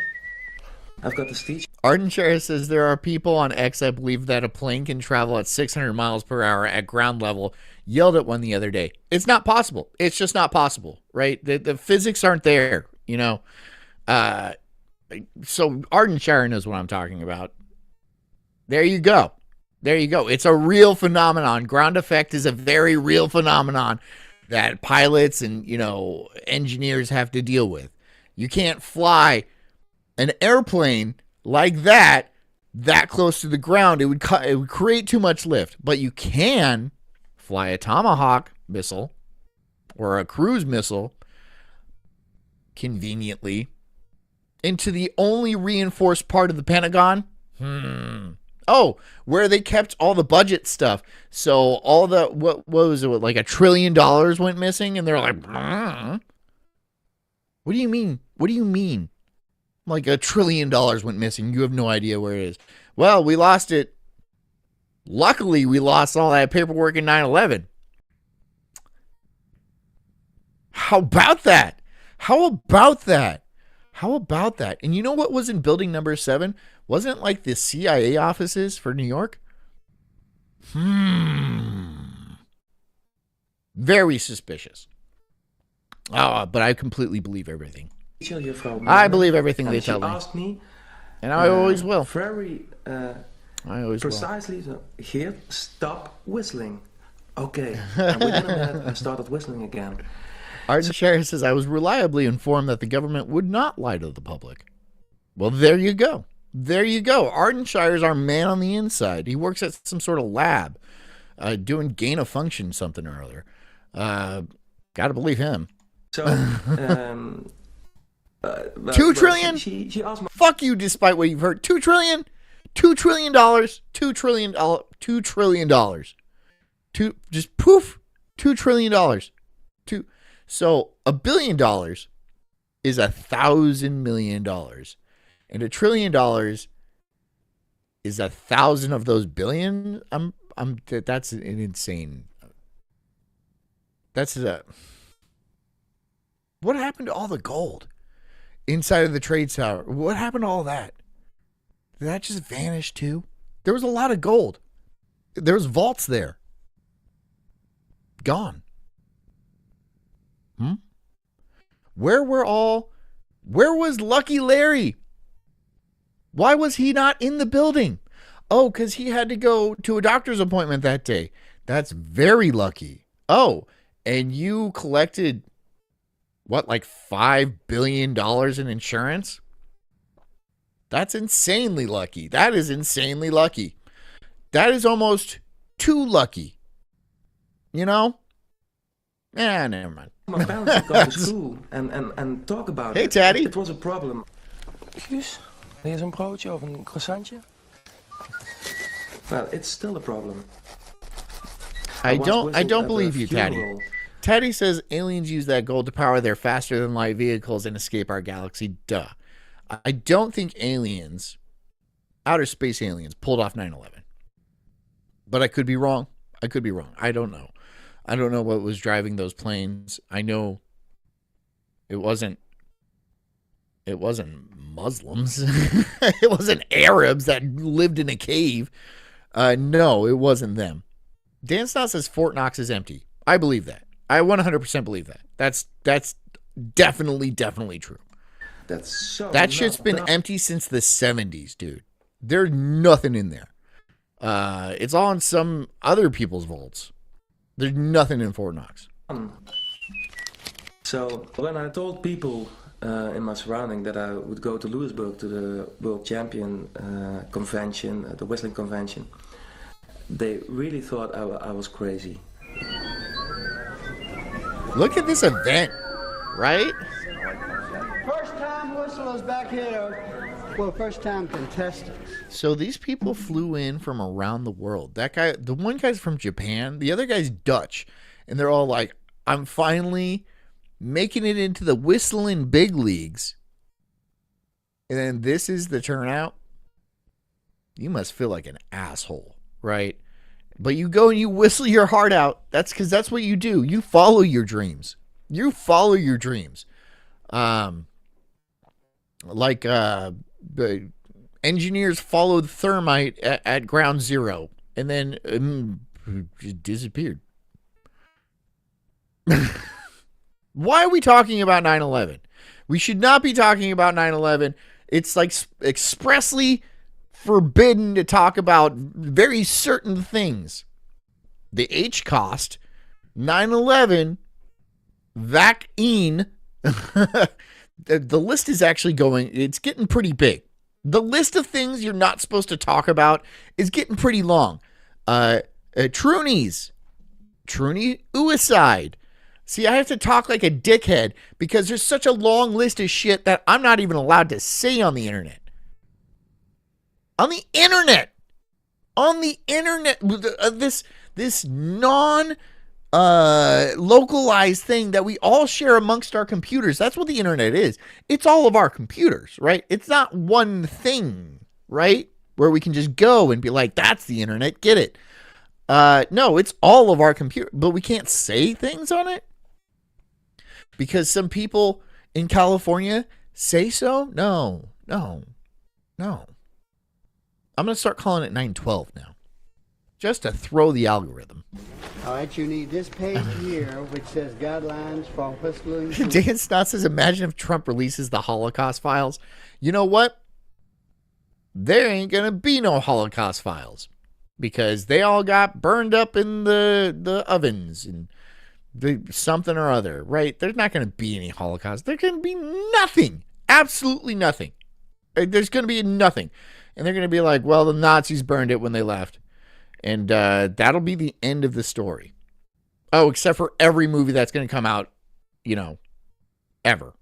I've got this teacher. Ardenshire says there are people on X that believe that a plane can travel at 600 miles per hour at ground level. Yelled at one the other day. It's not possible. It's just not possible, right? The physics aren't there, you know. So Ardenshire knows what I'm talking about. There you go. There you go. It's a real phenomenon. Ground effect is a very real phenomenon that pilots and, you know, engineers have to deal with. You can't fly an airplane like that close to the ground. It would create too much lift. But you can fly a Tomahawk missile or a cruise missile conveniently into the only reinforced part of the Pentagon. Oh, where they kept all the budget stuff. So all the, what was it, like $1 trillion went missing? And they're like, what do you mean? What do you mean? Like $1 trillion went missing. You have no idea where it is. Well, we lost it. Luckily, we lost all that paperwork in 9/11. How about that? How about that? How about that? And you know what was in building number 7? Wasn't it like the CIA offices for New York? Very suspicious. But I completely believe everything. I believe everything they tell me. She asked me, and I always will. Very I always precisely, will. Here, stop whistling. Okay. And within a minute, I started whistling again. Ardenshire says, I was reliably informed that the government would not lie to the public. Well, there you go. There you go. Ardenshire's our man on the inside. He works at some sort of lab doing gain of function something or other. Gotta believe him. So, 2 trillion? She asked me. Fuck you, despite what you've heard. 2 trillion? $2 trillion? $2 trillion? $2 trillion. Just poof. $2 trillion. So $1 billion is 1,000 million dollars. And $1 trillion is 1,000 of those billion. That's an insane. What happened to all the gold inside of the trade tower? What happened to all that? Did that just vanish too? There was a lot of gold. There was vaults there. Gone. Where was Lucky Larry? Why was he not in the building? Oh, because he had to go to a doctor's appointment that day. That's very lucky. Oh, and you collected, what, like $5 billion in insurance? That's insanely lucky. That is insanely lucky. That is almost too lucky. You know? Never mind. My parents would go to school and talk about it. Hey, Taddy. It was a problem. Excuus, wil je zo'n broodje of een croissantje? Well, it's still a problem. I don't believe you, Taddy. Taddy says aliens use that gold to power their faster than light vehicles and escape our galaxy. Duh. I don't think aliens, outer space aliens, pulled off 9/11. But I could be wrong. I don't know. I don't know what was driving those planes. I know it wasn't Muslims. It wasn't Arabs that lived in a cave. No, it wasn't them. Dan Stott says Fort Knox is empty. I believe that. I 100% believe that. That's definitely true. That shit's been empty since the 70s, dude. There's nothing in there. It's all in some other people's vaults. There's nothing in Fort Knox. So when I told people in my surrounding that I would go to Lewisburg to the World Champion convention, the whistling convention, they really thought I was crazy. Look at this event, right? First time whistlers back here. Well, first time contestants. So these people flew in from around the world. That guy, the one guy's from Japan, the other guy's Dutch, and they're all like, I'm finally making it into the whistling big leagues. And then this is the turnout. You must feel like an asshole, right? But you go and you whistle your heart out. That's because that's what you do. You follow your dreams. You follow your dreams. Like the engineers followed thermite at ground zero and then just disappeared. Why are we talking about 9/11? We should not be talking about 9/11. It's like expressly forbidden to talk about very certain things. The H cost, 9/11, vaccine. The list is actually it's getting pretty big. The list of things you're not supposed to talk about is getting pretty long. Troonies. Troonie uicide. See, I have to talk like a dickhead because there's such a long list of shit that I'm not even allowed to say on the internet. On the internet. This localized thing that we all share amongst our computers. That's what the internet is. It's all of our computers, right? It's not one thing, right? Where we can just go and be like, that's the internet, get it. No, it's all of our computer, but we can't say things on it because some people in California say so. No. I'm going to start calling it 912 now. Just to throw the algorithm. All right, you need this page here, which says guidelines for whistling. Dan Stott says, imagine if Trump releases the Holocaust files. You know what? There ain't going to be no Holocaust files because they all got burned up in the ovens and something or other, right? There's not going to be any Holocaust. There's going to be nothing. Absolutely nothing. There's going to be nothing. And they're going to be like, well, the Nazis burned it when they left. And that'll be the end of the story. Oh, except for every movie that's going to come out, ever.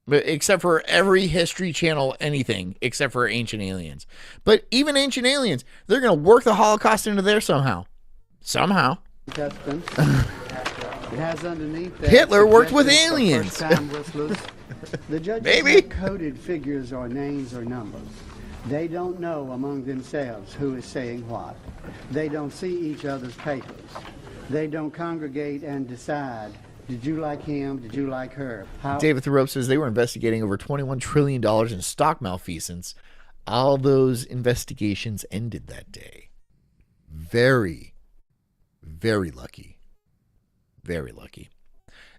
But except for every History Channel anything, except for Ancient Aliens. But even Ancient Aliens, they're going to work the Holocaust into there somehow. Somehow. It has underneath that Hitler worked with aliens. The judges Maybe. have coded figures or names or numbers. They don't know among themselves who is saying what. They don't see each other's papers. They don't congregate and decide, did you like him? Did you like her? David Thoreau says they were investigating over $21 trillion in stock malfeasance. All those investigations ended that day. Very, very lucky. Very lucky.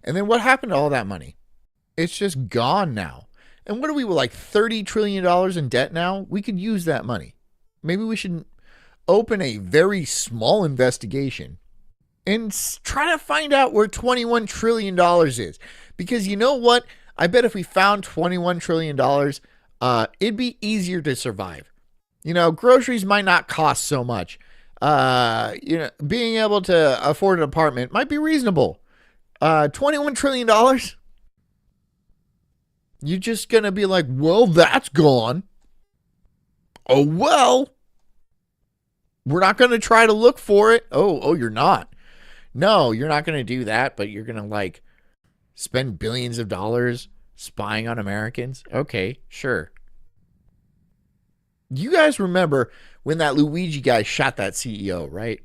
And then what happened to all that money? It's just gone now. And what are we, like $30 trillion in debt now? We could use that money. Maybe we should open a very small investigation and try to find out where $21 trillion is. Because you know what? I bet if we found $21 trillion, it'd be easier to survive. Groceries might not cost so much. Being able to afford an apartment might be reasonable. $21 trillion? You're just going to be like, well, that's gone. Oh, well. We're not going to try to look for it. Oh, you're not. No, you're not going to do that, but you're going to, spend billions of dollars spying on Americans? Okay, sure. You guys remember when that Luigi guy shot that CEO, right?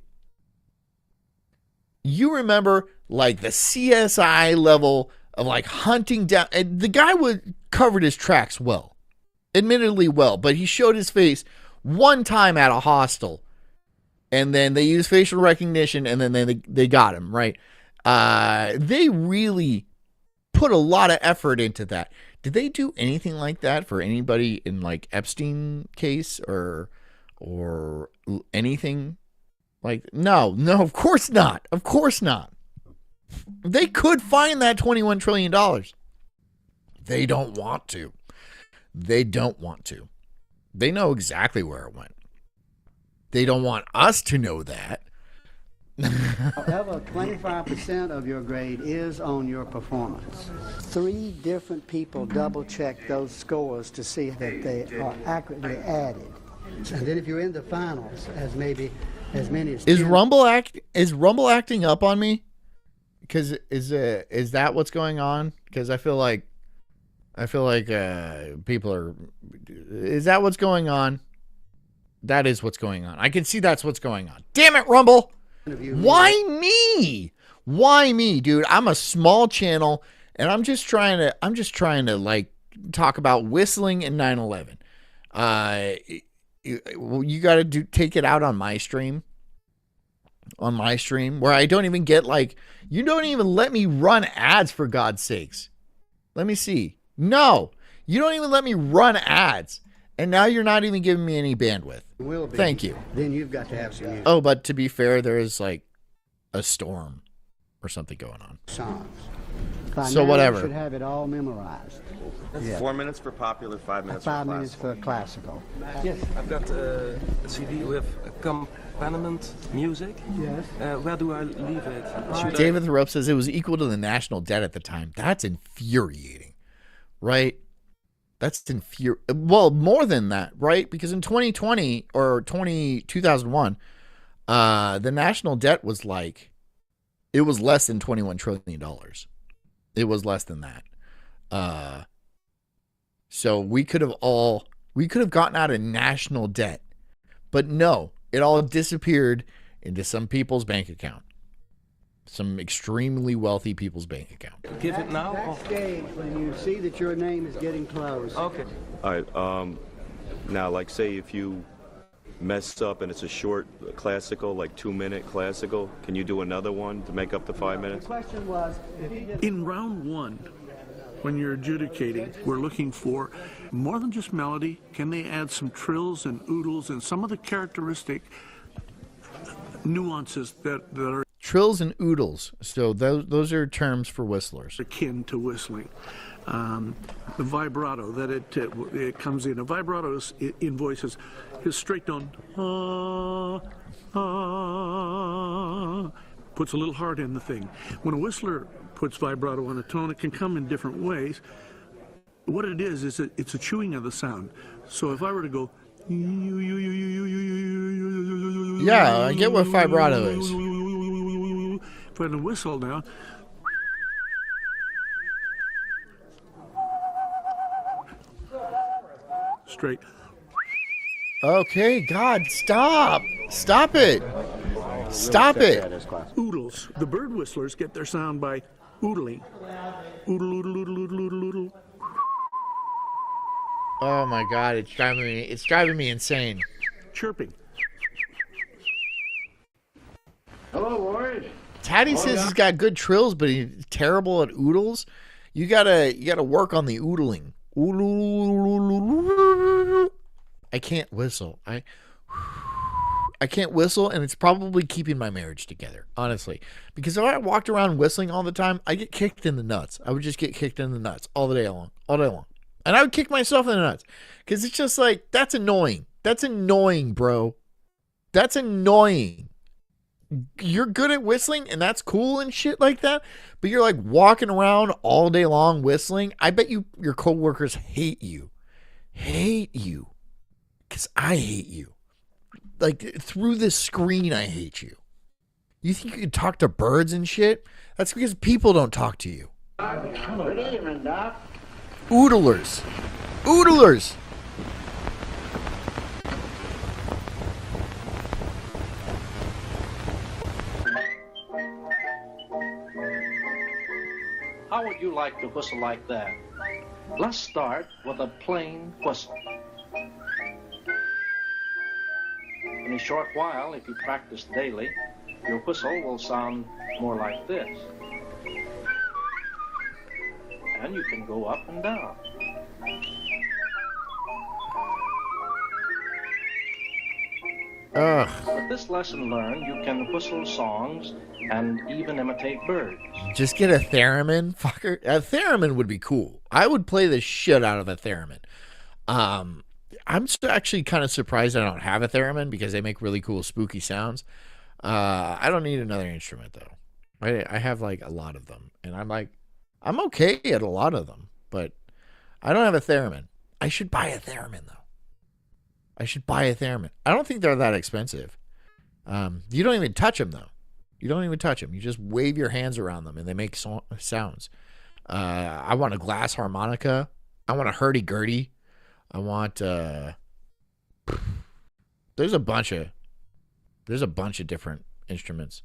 You remember, the CSI level of hunting down. And the guy covered his tracks well, admittedly well, but he showed his face one time at a hostel and then they use facial recognition, and then they got him, right? They really put a lot of effort into that. Did they do anything like that for anybody in like Epstein case or anything like? No, of course not. Of course not. They could find that $21 trillion. They don't want to. They don't want to. They know exactly where it went. They don't want us to know that. However, 25% of your grade is on your performance. 3 different people double-check those scores to see that they are accurately added. And then if you're in the finals, as many as 10, Rumble acting up on me? Because is that what's going on? Because I feel like people are. Is that what's going on? That is what's going on. I can see that's what's going on. Damn it, Rumble! Why me? Why me, dude? I'm a small channel, and I'm just trying to like talk about whistling and 9/11. You got to take it out on my stream. On my stream, where I don't even get like, you don't even let me run ads, for God's sakes. Let me see. No, you don't even let me run ads. And now you're not even giving me any bandwidth. Will be. Thank you. Then you've got to have some music. Oh, but to be fair, there is like a storm or something going on. Songs. So whatever. You should have it all memorized. Yeah. 4 minutes for popular, 5 minutes for classical. 5 minutes for classical. Yes, I've got a CD with accompaniment music. Yes. Where do I leave it? David Thoreau says it was equal to the national debt at the time. That's infuriating, right? That's well, more than that, right? Because in 2020 or 2001, the national debt was like, it was less than $21 trillion. It was less than that. So we could have gotten out of national debt, but no, it all disappeared into some people's bank account. Some extremely wealthy people's bank account. Give it now? Backstage, when you see that your name is getting close. Okay. All right. Now, like, say if you mess up and it's a short classical, like 2-minute classical, can you do another one to make up the 5 minutes? The question was, in round 1, when you're adjudicating, we're looking for more than just melody. Can they add some trills and oodles and some of the characteristic nuances that are trills and oodles? So those are terms for whistlers. Akin to whistling. The vibrato that it comes in. A vibrato in voices is straight tone. Puts a little heart in the thing. When a whistler puts vibrato on a tone, it can come in different ways. What it is it's a chewing of the sound. So if I were to go, yeah, I get what vibrato is. If I had to whistle now, straight. Okay, God, stop it. Stop it. Oodles. The bird whistlers get their sound by oodling. Oodle, oodle, oodle, oodle, oodle, oodle. Oh my God, it's driving me insane. Chirping. Hello, boys. Taddy says he's got good trills, but he's terrible at oodles. You gotta work on the oodling. I can't whistle. I can't whistle, and it's probably keeping my marriage together, honestly. Because if I walked around whistling all the time, I get kicked in the nuts. I would just get kicked in the nuts all day long. And I would kick myself in the nuts. Because it's just like, that's annoying. That's annoying, bro. That's annoying. You're good at whistling, and that's cool and shit like that, but you're like walking around all day long whistling. I bet your coworkers hate you. Because I hate you. Like, through this screen, I hate you. You think you can talk to birds and shit? That's because people don't talk to you. Good evening, Doc. Oodlers. How would you like to whistle like that? Let's start with a plain whistle. When a short while, if you practice daily, your whistle will sound more like this. And you can go up and down. Ugh. With this lesson learned, you can whistle songs and even imitate birds. Just get a theremin, fucker. A theremin would be cool. I would play the shit out of a theremin. I'm actually kind of surprised I don't have a theremin because they make really cool spooky sounds. I don't need another instrument though. I have like a lot of them, and I'm okay at a lot of them, but I don't have a theremin. I should buy a theremin though. I should buy a theremin. I don't think they're that expensive. You don't even touch them though. You don't even touch them. You just wave your hands around them and they make sounds. I want a glass harmonica. I want a hurdy-gurdy. I want there's a bunch of different instruments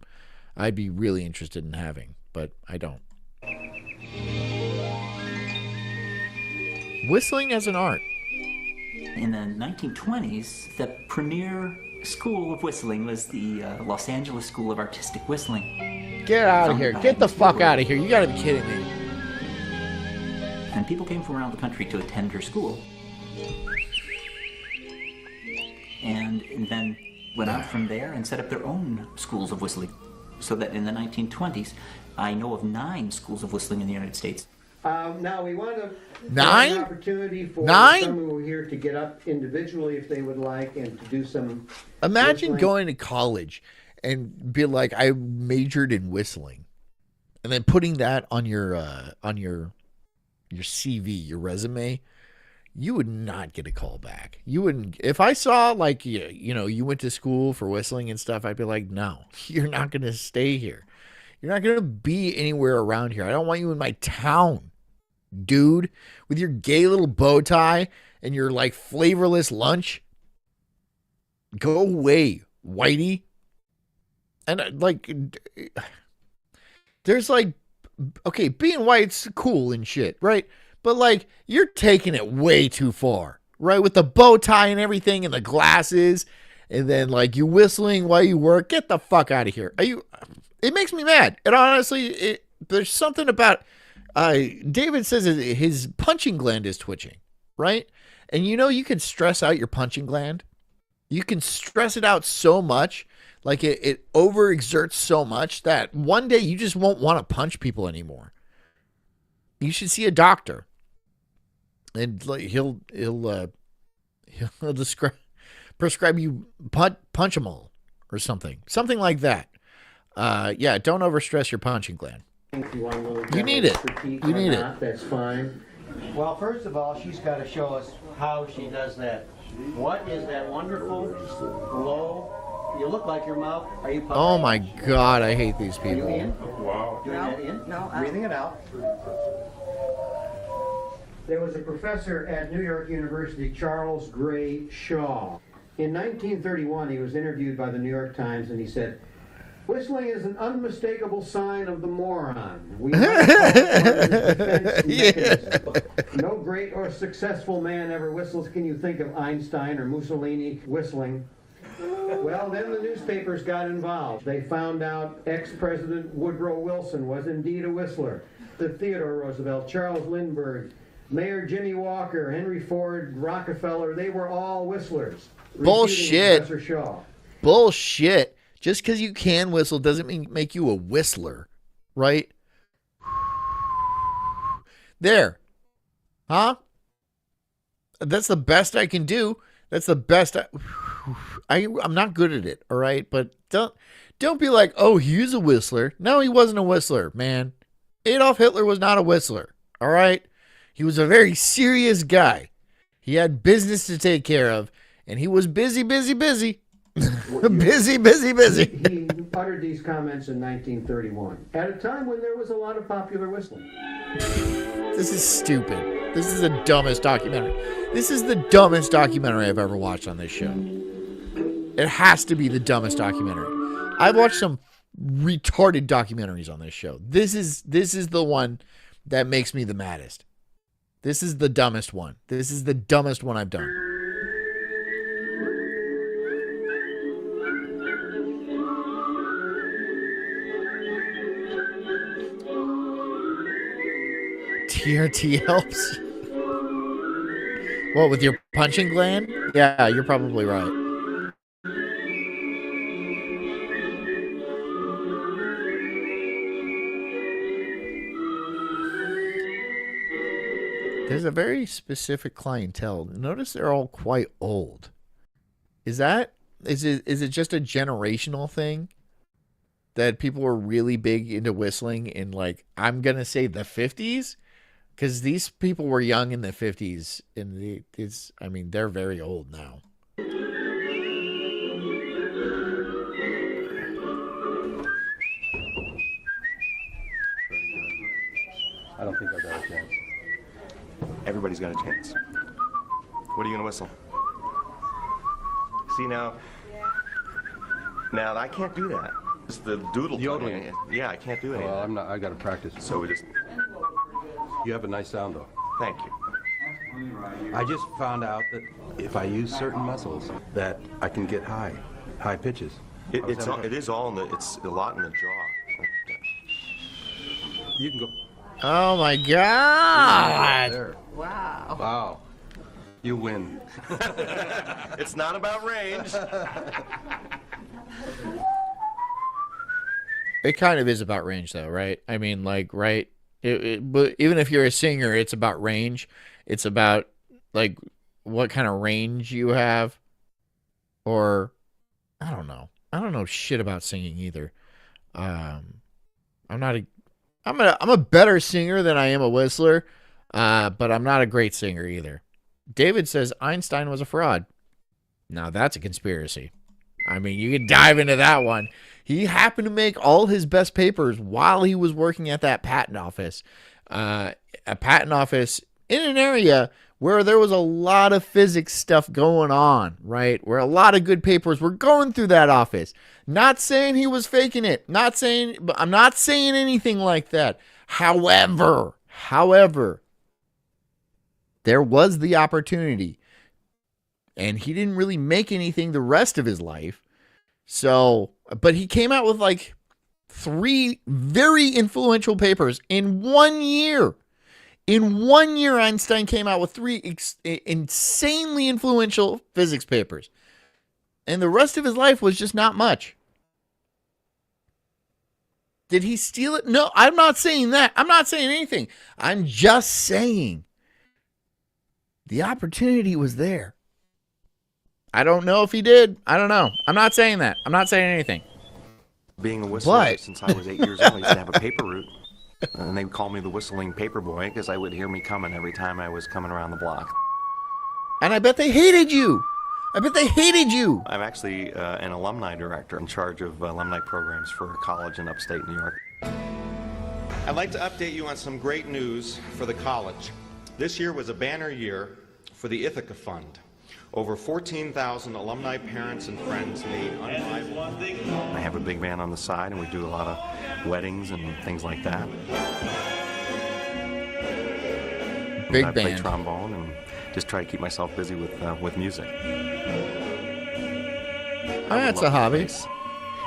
I'd be really interested in having, but I don't. Whistling as an art. In the 1920s, the premier school of whistling was the Los Angeles School of Artistic Whistling. Get out of here. Get the fuck out of here. You gotta be kidding me. And people came from around the country to attend her school. And then went out from there and set up their own schools of whistling. So that in the 1920s, I know of 9 schools of whistling in the United States. Now we want to 9? an opportunity for 9? some who are here to get up individually if they would like and to do some. Imagine whistling. going to college and be like, I majored in whistling, and then putting that on your CV, your resume. You would not get a call back. You wouldn't. If I saw like you went to school for whistling and stuff, I'd be like, no, you're not going to stay here. You're not going to be anywhere around here. I don't want you in my town, dude, with your gay little bow tie and your like flavorless lunch. Go away, whitey. And like, there's like, okay, being white's cool and shit, right? But like, you're taking it way too far, right? With the bow tie and everything and the glasses, and then like you whistling while you work. Get the fuck out of here. It makes me mad. And honestly, there's something about, David says his punching gland is twitching, right? And you can stress out your punching gland. You can stress it out so much, like it overexerts so much that one day you just won't want to punch people anymore. You should see a doctor. And like he'll prescribe you Punchable or something like that. Yeah, don't overstress your punching gland. You need it. You need it. That's fine. Well, first of all, she's got to show us how she does that. What is that wonderful low? You look like your mouth. Are you puffing? Oh my God, I hate these people. Are you in? Wow. Doing that in? No. Breathing it out. There was a professor at New York University, Charles Gray Shaw. In 1931, he was interviewed by the New York Times, and he said, "Whistling is an unmistakable sign of the moron. We No great or successful man ever whistles. Can you think of Einstein or Mussolini whistling?" Well, then the newspapers got involved. They found out ex-President Woodrow Wilson was indeed a whistler. The Theodore Roosevelt, Charles Lindbergh, Mayor Jimmy Walker, Henry Ford, Rockefeller, they were all whistlers. Bullshit. Professor Shaw. Bullshit. Just because you can whistle doesn't make you a whistler, right? There. Huh? That's the best I can do. That's the best. I'm not good at it, all right? But don't be like, oh, he's a whistler. No, he wasn't a whistler, man. Adolf Hitler was not a whistler, all right? He was a very serious guy. He had business to take care of, and he was busy. busy. Busy. He uttered these comments in 1931, at a time when there was a lot of popular whistling. This is stupid. This is the dumbest documentary. This is the dumbest documentary I've ever watched on this show. It has to be the dumbest documentary. I've watched some retarded documentaries on this show. This is the one that makes me the maddest. This is the dumbest one. This is the dumbest one I've done. TRT helps. What, with your punching gland? Yeah, you're probably right. There's a very specific clientele. Notice they're all quite old. Is it just a generational thing that people were really big into whistling in, like, I'm gonna say the 50s? Because these people were young in the 50s, and they're very old now. I don't think I've got a chance. Everybody's got a chance. What are you gonna whistle? See now I can't do that. It's the doodle yodeling. Yeah, I can't do it. Well, I'm not. I got to practice. So we just. You have a nice sound, though. Thank you. I just found out that if I use certain muscles, that I can get high pitches. It's a lot in the jaw. You can go. Oh my God! There. Wow. Wow. You win. It's not about range. It kind of is about range, though, right? I mean, like, right? But even if you're a singer, it's about range. It's about, like, what kind of range you have. Or, I don't know. I don't know shit about singing either. I'm a better singer than I am a whistler, but I'm not a great singer either. David says Einstein was a fraud. Now that's a conspiracy. I mean, you could dive into that one. He happened to make all his best papers while he was working at that patent office. A patent office in an area where there was a lot of physics stuff going on, right? Where a lot of good papers were going through that office. Not saying he was faking it. I'm not saying anything like that. However, there was the opportunity. And he didn't really make anything the rest of his life. So, but he came out with like 3 very influential papers in 1 year. In 1 year, Einstein came out with 3 insanely influential physics papers. And the rest of his life was just not much. Did he steal it? No, I'm not saying that. I'm not saying anything. I'm just saying the opportunity was there. I don't know if he did. I don't know. I'm not saying that. I'm not saying anything. Being a whistler since I was 8 years old, I used to have a paper route. And they would call me the whistling paper boy because I would hear me coming every time I was coming around the block. And I bet they hated you. I'm actually an alumni director in charge of alumni programs for a college in upstate New York. I'd like to update you on some great news for the college. This year was a banner year for the Ithaca Fund. Over 14,000 alumni parents and friends made unrivaled. I have a big band on the side, and we do a lot of weddings and things like that. Big I band. play trombone and just try to keep myself busy with music. That's a hobby.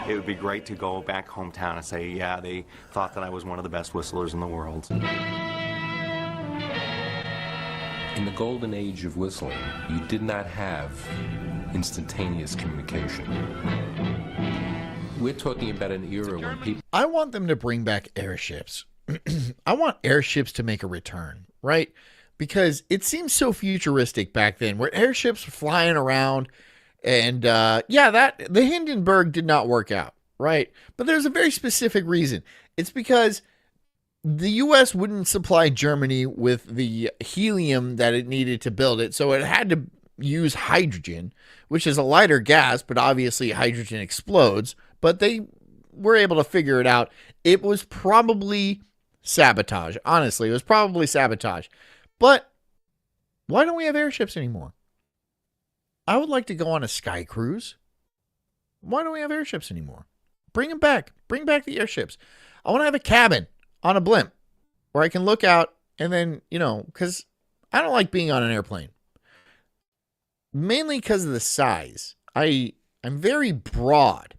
It would be great to go back hometown and say, yeah, they thought that I was one of the best whistlers in the world. In the golden age of whistling, you did not have instantaneous communication. We're talking about an era when people... I want them to bring back airships. I want airships to make a return, right? Because it seems so futuristic back then, where airships were flying around, and the Hindenburg did not work out, right? But there's a very specific reason. It's because the U.S. wouldn't supply Germany with the helium that it needed to build it, so it had to use hydrogen, which is a lighter gas, but obviously hydrogen explodes. But they were able to figure it out. It was probably sabotage. Honestly, it was probably sabotage. But why don't we have airships anymore? I would like to go on a sky cruise. Why don't we have airships anymore? Bring them back. Bring back the airships. I want to have a cabin on a blimp where I can look out and then, because I don't like being on an airplane. Mainly because of the size. I'm very broad.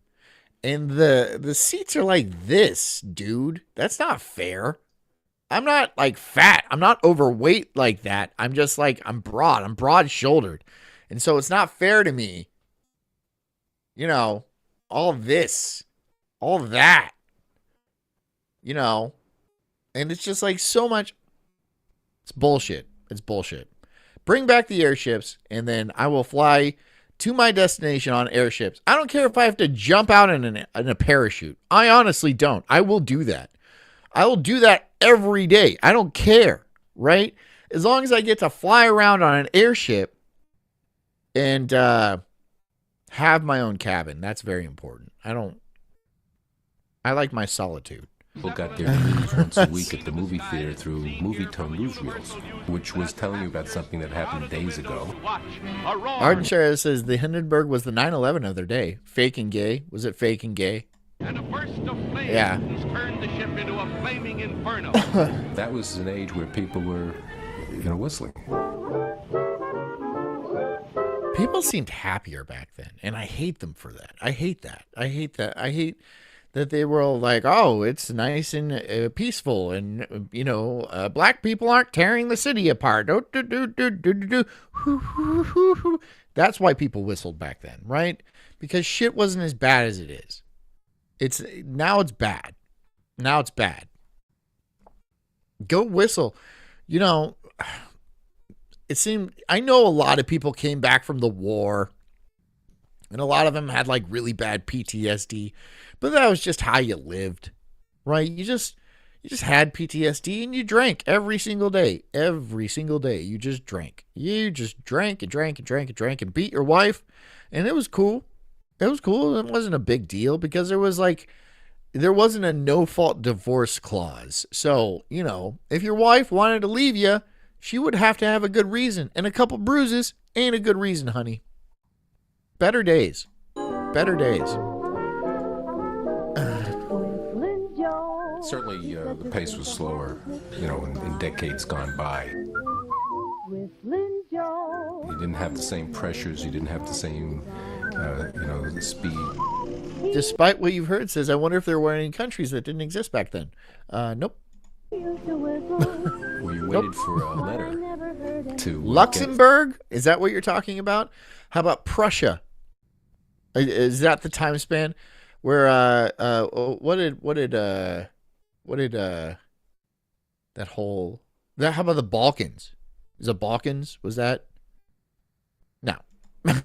And the seats are like this, dude. That's not fair. I'm not like fat. I'm not overweight like that. I'm just like, I'm broad. I'm broad shouldered. And so it's not fair to me. You know, all this, all that, you know, and it's just like so much. It's bullshit. It's bullshit. Bring back the airships, and then I will fly to my destination on airships. I don't care if I have to jump out in a parachute. I honestly don't. I will do that. I will do that every day. I don't care, right? As long as I get to fly around on an airship and have my own cabin. That's very important. I like my solitude. People got their news once a week at the movie theater through Movie Tone newsreels, which was telling you about something that happened days ago. Arden Shara says the Hindenburg was the 9/11 of their day. Fake and gay. Was it fake and gay? And a burst of flames Yeah. turned the ship into a flaming inferno. That was an age where people were, whistling. People seemed happier back then, and I hate them for that. I hate that. I hate that they were all like, oh, it's nice and peaceful, and, black people aren't tearing the city apart. That's why people whistled back then, right? Because shit wasn't as bad as it is. Now it's bad. Now it's bad. Go whistle. It seemed, I know a lot of people came back from the war, and a lot of them had like really bad PTSD, but that was just how you lived, right? You just had PTSD and you drank every single day. Every single day you just drank. You just drank and drank and drank and drank and beat your wife, and it was cool. It was cool. It wasn't a big deal because there wasn't a no-fault divorce clause. So, if your wife wanted to leave you, she would have to have a good reason, and a couple bruises ain't a good reason, honey. Better days. Better days. Certainly, the pace was slower, in decades gone by. You didn't have the same pressures. You didn't have the same, the speed. Despite what you've heard, says, I wonder if there were any countries that didn't exist back then. Nope. Well, you waited for a letter to Luxembourg? Is that what you're talking about? How about Prussia? Is that the time span where what did how about the Balkans? Is it Balkans? Was that? No.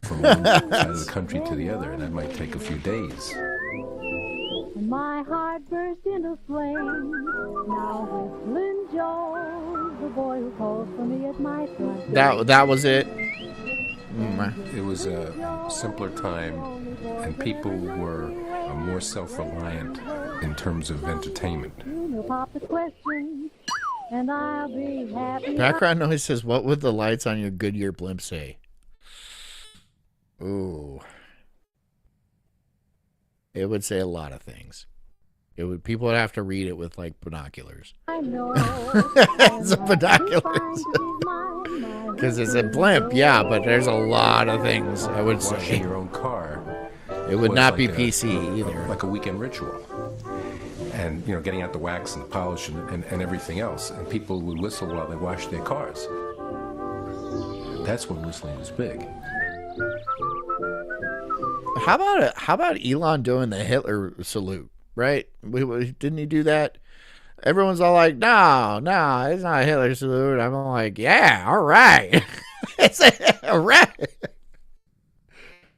From one side of the country to the other, and that might take a few days. My heart burst into flame. Now whistling Joe, the boy who calls for me at my front. That was it. It was a simpler time, and people were more self-reliant in terms of entertainment. Pop the question, and I'll be happy. Background noise says, "What would the lights on your Goodyear blimp say?" Ooh. It would say a lot of things. People would have to read it with like binoculars. I know. It's a binoculars. Because it's a blimp, yeah, but there's a lot of things I would say. Washing your own car. It would not be PC either. Like a weekend ritual. And, getting out the wax and polish and everything else. And people would whistle while they washed their cars. That's when whistling was big. How about Elon doing the Hitler salute, right? Didn't he do that? Everyone's all like, no, it's not a Hitler salute. I'm all like, yeah, all right. All right.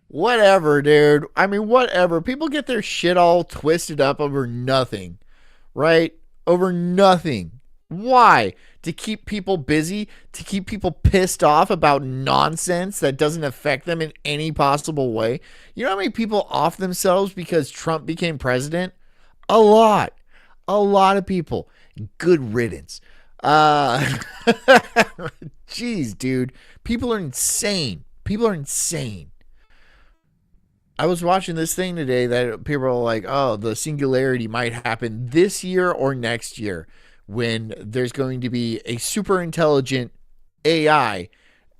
Whatever, dude. I mean, whatever. People get their shit all twisted up over nothing, right? Over nothing. Why? To keep people busy? To keep people pissed off about nonsense that doesn't affect them in any possible way? You know how many people off themselves because Trump became president? A lot. A lot of people. Good riddance. Jeez, dude. People are insane. People are insane. I was watching this thing today that people are like, oh, the singularity might happen this year or next year, when there's going to be a super intelligent AI,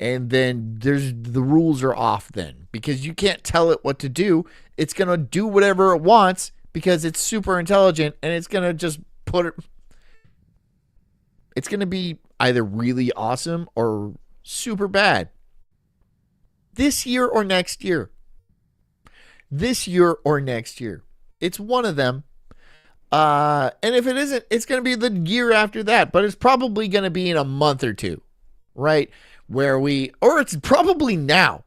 and then the rules are off then, because you can't tell it what to do. It's going to do whatever it wants because it's super intelligent, and it's going to just put it. It's going to be either really awesome or super bad. This year or next year. This year or next year. It's one of them. And if it isn't, it's going to be the year after that. But it's probably going to be in a month or two, right? Or it's probably now,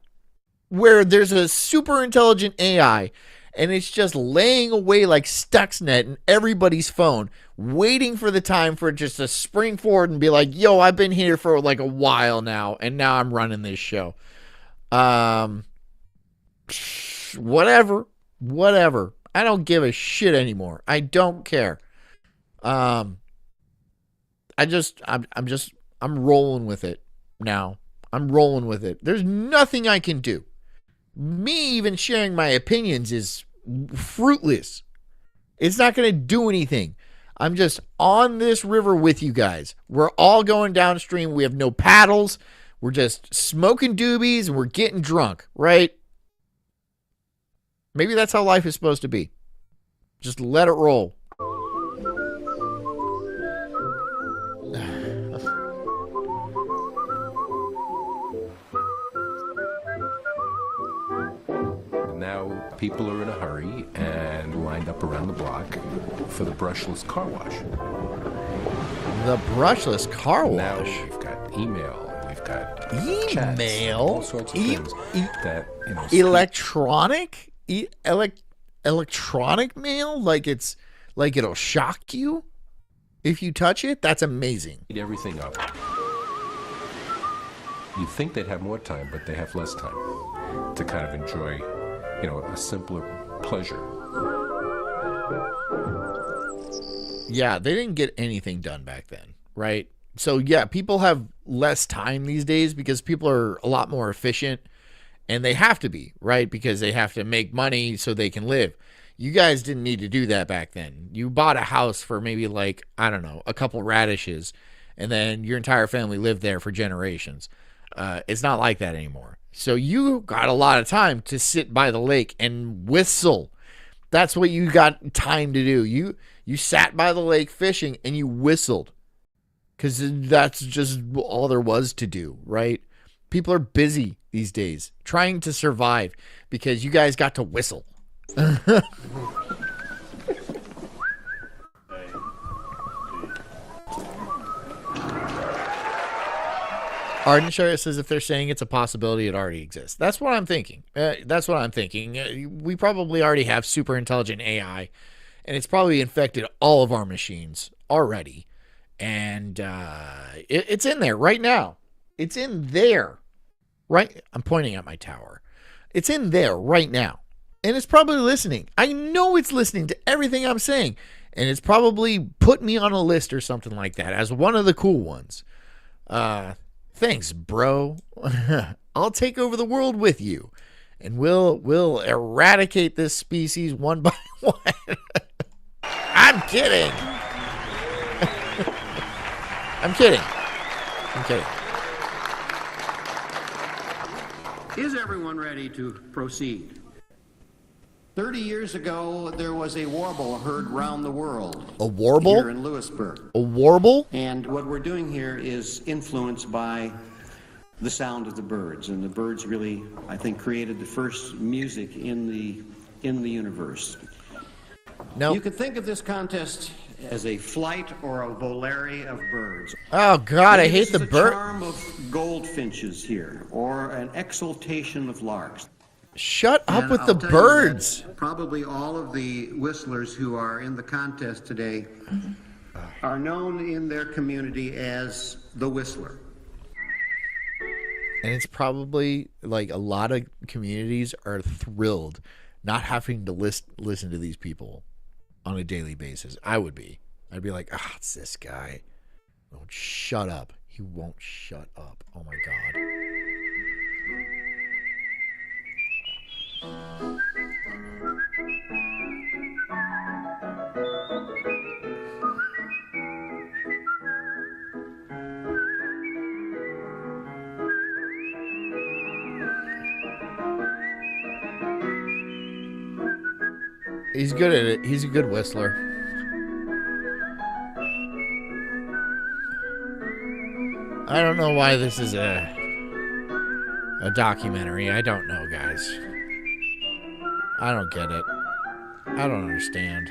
where there's a super intelligent AI and it's just laying away like Stuxnet in everybody's phone, waiting for the time for it just to spring forward and be like, yo, I've been here for like a while now, and now I'm running this show. Whatever. I don't give a shit anymore. I don't care. I'm rolling with it now. I'm rolling with it. There's nothing I can do. Me even sharing my opinions is fruitless. It's not going to do anything. I'm just on this river with you guys. We're all going downstream. We have no paddles. We're just smoking doobies and we're getting drunk, right? Maybe that's how life is supposed to be. Just let it roll. Now people are in a hurry and lined up around the block for the brushless car wash. The brushless car wash? Now we've got email, we've got chats, all sorts of things that, electronic? Electronic mail? Like it'll shock you if you touch it? That's amazing. Eat everything up. You'd think they'd have more time, but they have less time to kind of enjoy, a simpler pleasure. Yeah, they didn't get anything done back then, right? So yeah, people have less time these days because people are a lot more efficient, and they have to be, right? Because they have to make money so they can live. You guys didn't need to do that back then. You bought a house for maybe like, I don't know, a couple radishes, and then your entire family lived there for generations. It's not like that anymore. So you got a lot of time to sit by the lake and whistle. That's what you got time to do. You sat by the lake fishing and you whistled because that's just all there was to do, right? People are busy these days trying to survive because you guys got to whistle. Arden Shire says if they're saying it's a possibility, it already exists. That's what I'm thinking. We probably already have super intelligent AI, and it's probably infected all of our machines already. And it's in there right now. It's in there. Right? I'm pointing at my tower. It's in there right now. And it's probably listening. I know it's listening to everything I'm saying. And it's probably put me on a list or something like that as one of the cool ones. Thanks, bro. I'll take over the world with you. And we'll eradicate this species one by one. I'm kidding. I'm kidding. Is everyone ready to proceed? 30 years ago, there was a warble heard round the world. A warble? Here in Lewisburg. A warble? And what we're doing here is influenced by the sound of the birds. And the birds really, I think, created the first music in the universe. No. You could think of this contest as a flight or a volare of birds. Oh, God, I hate the bird. A charm of goldfinches here, or an exultation of larks. Shut up And with I'll the tell you birds. that probably all of the whistlers who are in the contest today are known in their community as the Whistler. And it's probably like a lot of communities are thrilled not having to listen to these people on a daily basis. I would be. I'd be like, it's this guy. Won't shut up. He won't shut up. Oh my God. He's good at it. He's a good whistler. I don't know why this is a documentary. I don't know, guys. I don't get it. I don't understand.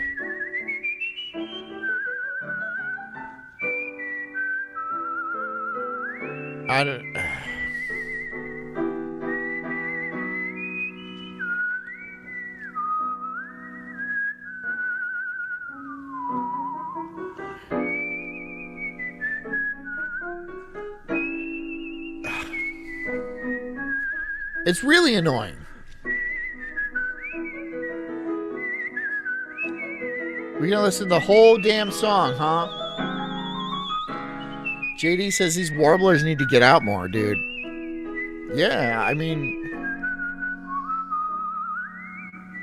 I don't... It's really annoying. We're gonna listen to the whole damn song, huh? JD says these warblers need to get out more, dude. Yeah, I mean,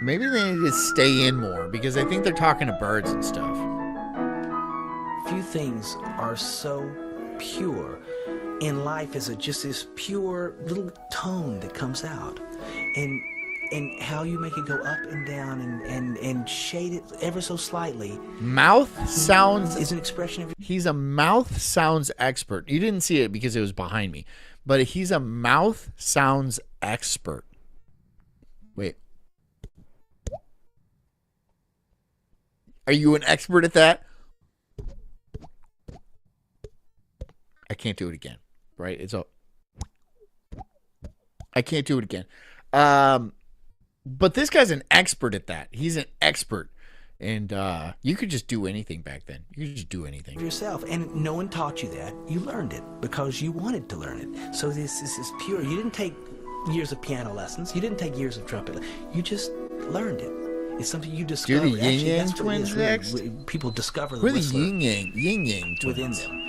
maybe they need to stay in more because I think they're talking to birds and stuff. Few things are so pure in life as just this pure little tone that comes out, and how you make it go up and down and shade it ever so slightly. Mouth sounds is an expression of. He's a mouth sounds expert. You didn't see it because it was behind me, but he's a mouth sounds expert. Wait, are you an expert at that? I can't do it again. Right? It's all. I can't do it again. But this guy's an expert at that. He's an expert. And you could just do anything back then. You could just do anything. Yourself. And no one taught you that. You learned it because you wanted to learn it. So this is pure. You didn't take years of piano lessons. You didn't take years of trumpet. You just learned it. It's something you discovered. Do the Yin Yang Twins next? People discover the Who are the whistler Yin Yang Twins? within them.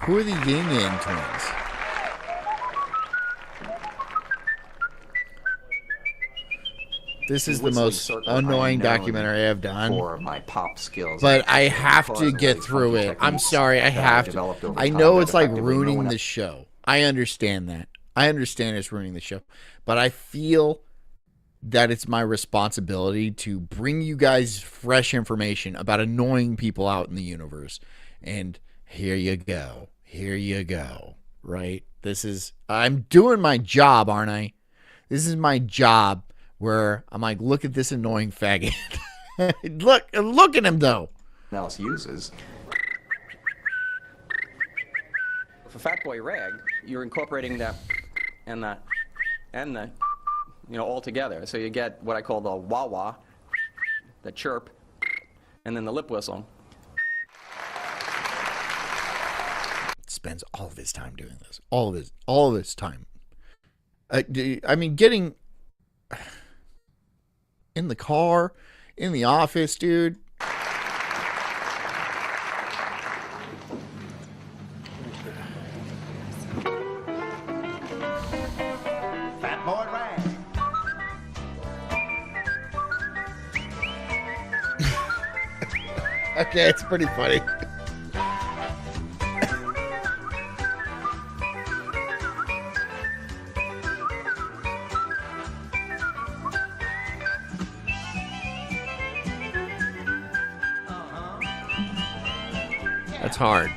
Who are the Yin Yang Twins? This is the most annoying documentary I've done. For my pop skills. But I have to get through it. I'm sorry, I have to. I know it's like ruining the show. I understand that. I understand it's ruining the show. But I feel that it's my responsibility to bring you guys fresh information about annoying people out in the universe. And here you go. Here you go. Right? I'm doing my job, aren't I? This is my job where I'm like, look at this annoying faggot. look at him though. Else uses. For Fat Boy Rag, you're incorporating the and the all together. So you get what I call the wah-wah, the chirp, and then the lip whistle. Spends all of his time doing this. All of his time. I mean, getting in the car, in the office, dude. Fat Boy Rag. Okay, it's pretty funny. That's hard.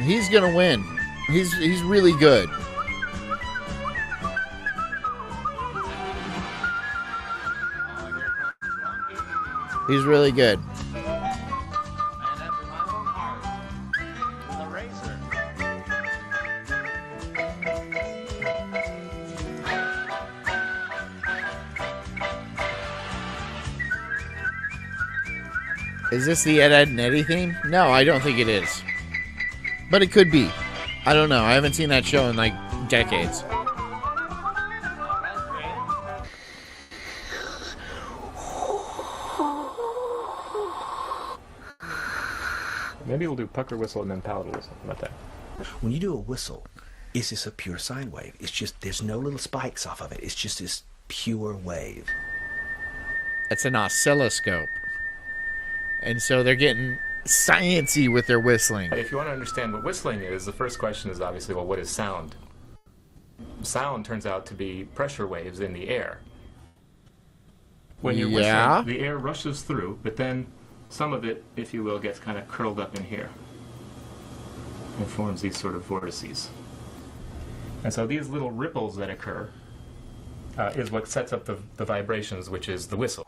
He's gonna win. He's really good. He's really good. Is this the Ed, Ed and Eddie theme? No, I don't think it is. But it could be. I don't know. I haven't seen that show in like decades. Maybe we'll do pucker whistle and then palatal whistle. How about that? When you do a whistle, it's just a pure sine wave. It's just, there's no little spikes off of it. It's just this pure wave. It's an oscilloscope. And so they're getting sciencey with their whistling. If you want to understand what whistling is, the first question is obviously, well, what is sound? Sound turns out to be pressure waves in the air. When you're whistling, the air rushes through, but then some of it, if you will, gets kind of curled up in here and forms these sort of vortices. And so these little ripples that occur is what sets up the vibrations, which is the whistle.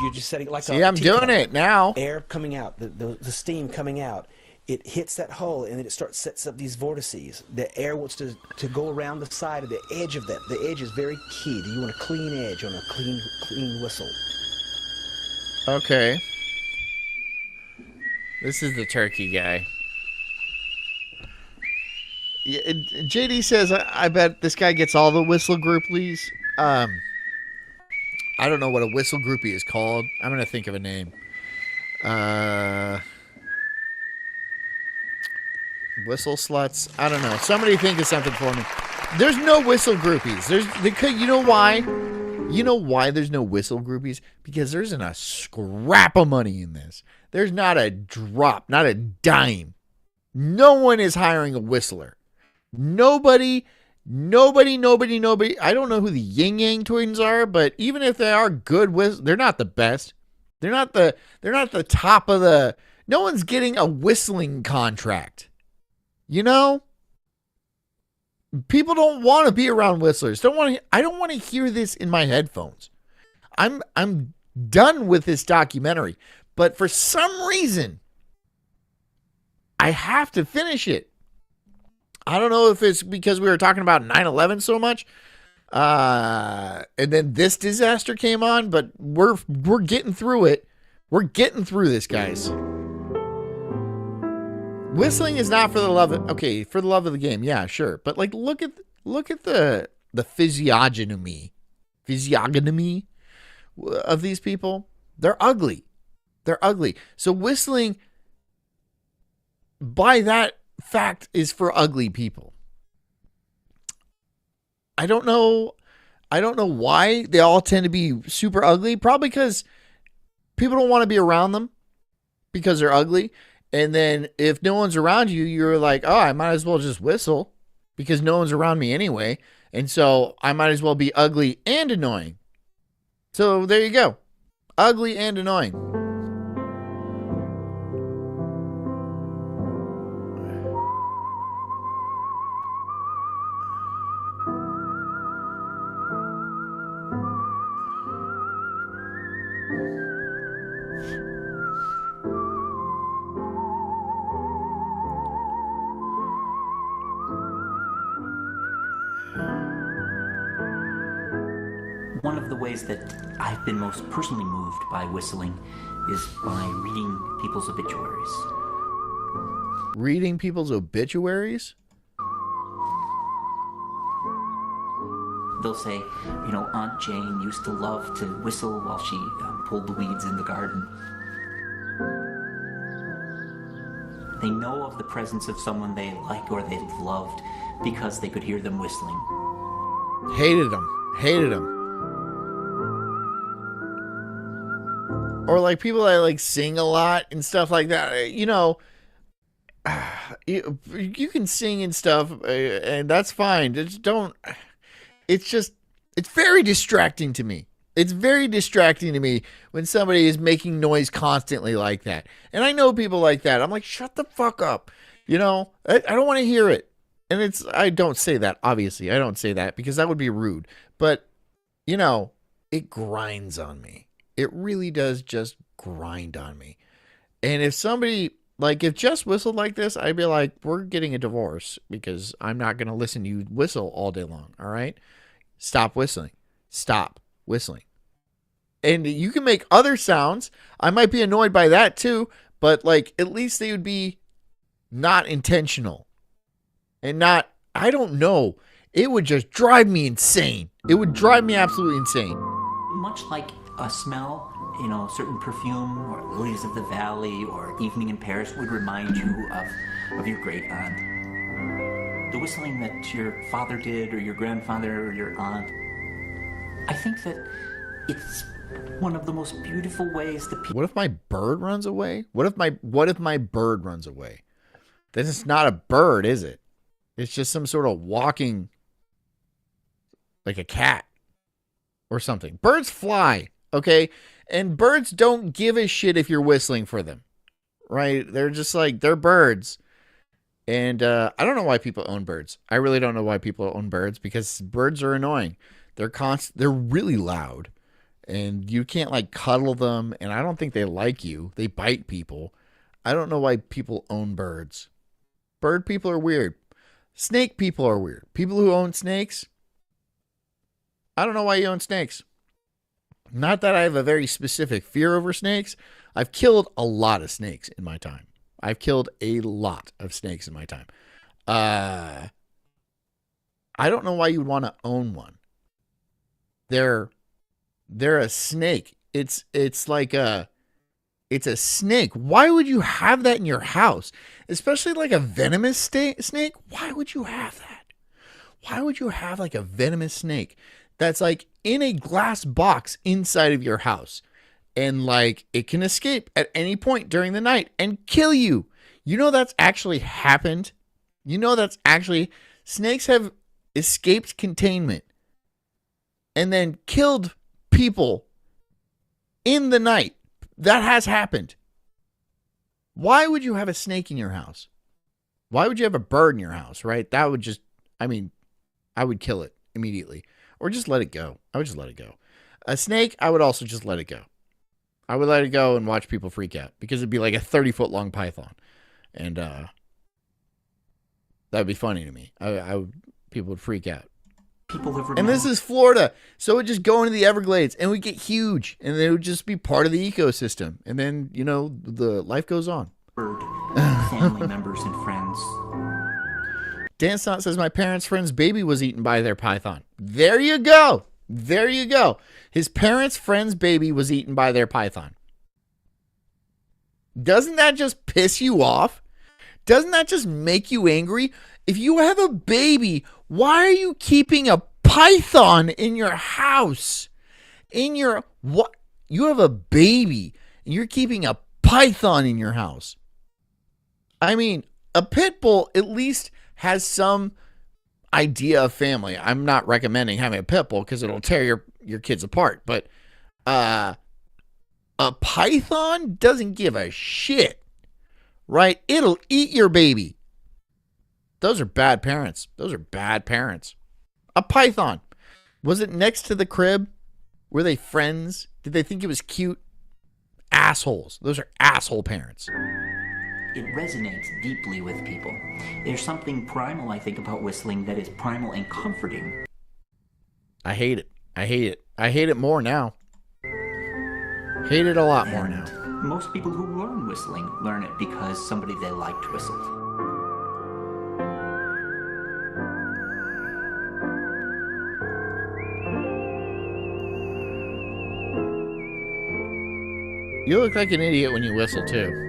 You're just setting like See, I'm doing it now. Air coming out, the steam coming out. It hits that hole, and then it sets up these vortices. The air wants to go around the side of the edge of that. The edge is very key. You want a clean edge on a clean whistle. Okay. This is the turkey guy. Yeah, JD says, I bet this guy gets all the whistle groupies. I don't know what a whistle groupie is called. I'm going to think of a name. Whistle sluts? I don't know. Somebody think of something for me. There's no whistle groupies. You know why? You know why there's no whistle groupies? Because there isn't a scrap of money in this. There's not a drop, not a dime. No one is hiring a whistler. Nobody. I don't know who the Yin Yang Twins are, but even if they are good they're not the best. They're not the top of the. No one's getting a whistling contract. You know? People don't want to be around whistlers. I don't want to hear this in my headphones. I'm done with this documentary, but for some reason I have to finish it. I don't know if it's because we were talking about 9/11 so much, and then this disaster came on, but we're getting through it. We're getting through this, guys. Whistling is not for the love of for the love of the game, yeah, sure. But like, look at the physiognomy of these people. They're ugly. So whistling, by that fact, is for ugly people. I don't know why they all tend to be super ugly. Probably because people don't want to be around them because they're ugly. And then if no one's around you, you're like, oh, I might as well just whistle because no one's around me anyway. And so I might as well be ugly and annoying. So there you go. Ugly and annoying. One of the ways that I've been most personally moved by whistling is by reading people's obituaries. Reading people's obituaries? They'll say, Aunt Jane used to love to whistle while she pulled the weeds in the garden. They know of the presence of someone they like or they loved because they could hear them whistling. Hated them. Or like people that like sing a lot and stuff like that. You can sing and stuff, and that's fine. It's very distracting to me. It's very distracting to me when somebody is making noise constantly like that. And I know people like that. I'm like, shut the fuck up. I don't want to hear it. And I don't say that, obviously. I don't say that because that would be rude. But, it grinds on me. It really does just grind on me. And if somebody, if Jess whistled like this, I'd be like, we're getting a divorce because I'm not going to listen to you whistle all day long. All right? Stop whistling. Stop whistling. And you can make other sounds. I might be annoyed by that too, but at least they would be not intentional. And not, I don't know. It would just drive me insane. It would drive me absolutely insane. Much like a smell, certain perfume or lilies of the valley or evening in Paris would remind you of your great aunt. The whistling that your father did or your grandfather or your aunt, I think that It's one of the most beautiful ways that people... What if my bird runs away? What if my bird runs away? Then it's not a bird, is it? It's just some sort of walking, like a cat or something. Birds fly, okay? And birds don't give a shit if you're whistling for them, right? They're just like, they're birds. And I don't know why people own birds. I really don't know why people own birds, because birds are annoying. They're really loud, and you can't like cuddle them. And I don't think they like you. They bite people. I don't know why people own birds. Bird people are weird. Snake people are weird. People who own snakes, I don't know why you own snakes. Not that I have a very specific fear over snakes. I've killed a lot of snakes in my time. I've killed a lot of snakes in my time. I don't know why you would want to own one. They're a snake. It's a snake. Why would you have that in your house? Especially like a venomous snake. Why would you have that? Why would you have like a venomous snake that's like in a glass box inside of your house? And like it can escape at any point during the night and kill you. You know that's actually happened. You know that's actually, snakes have escaped containment and then killed people in the night. That has happened. Why would you have a snake in your house? Why would you have a bird in your house, right? That would just, I would kill it immediately. Or just let it go. I would just let it go. A snake, I would also just let it go. I would let it go and watch people freak out, because it'd be like a 30-foot long python. And that would be funny to me. People would freak out. And this is Florida, so it would just go into the Everglades and we get huge, and it would just be part of the ecosystem. And then, the life goes on. Family members and friends. Dan Stott says, my parents' friend's baby was eaten by their python. There you go. There you go. His parents' friend's baby was eaten by their python. Doesn't that just piss you off? Doesn't that just make you angry? If you have a baby, why are you keeping a python in your house? What? You have a baby and you're keeping a python in your house. I mean, a pit bull at least has some idea of family. I'm not recommending having a pit bull because it'll tear your kids apart. But a python doesn't give a shit, right? It'll eat your baby. Those are bad parents. Those are bad parents. A python. Was it next to the crib? Were they friends? Did they think it was cute? Assholes. Those are asshole parents. It resonates deeply with people. There's something primal, I think, about whistling that is primal and comforting. I hate it. I hate it. I hate it more now. Hate it a lot more now. Most people who learn whistling learn it because somebody they liked whistled. You look like an idiot when you whistle, too.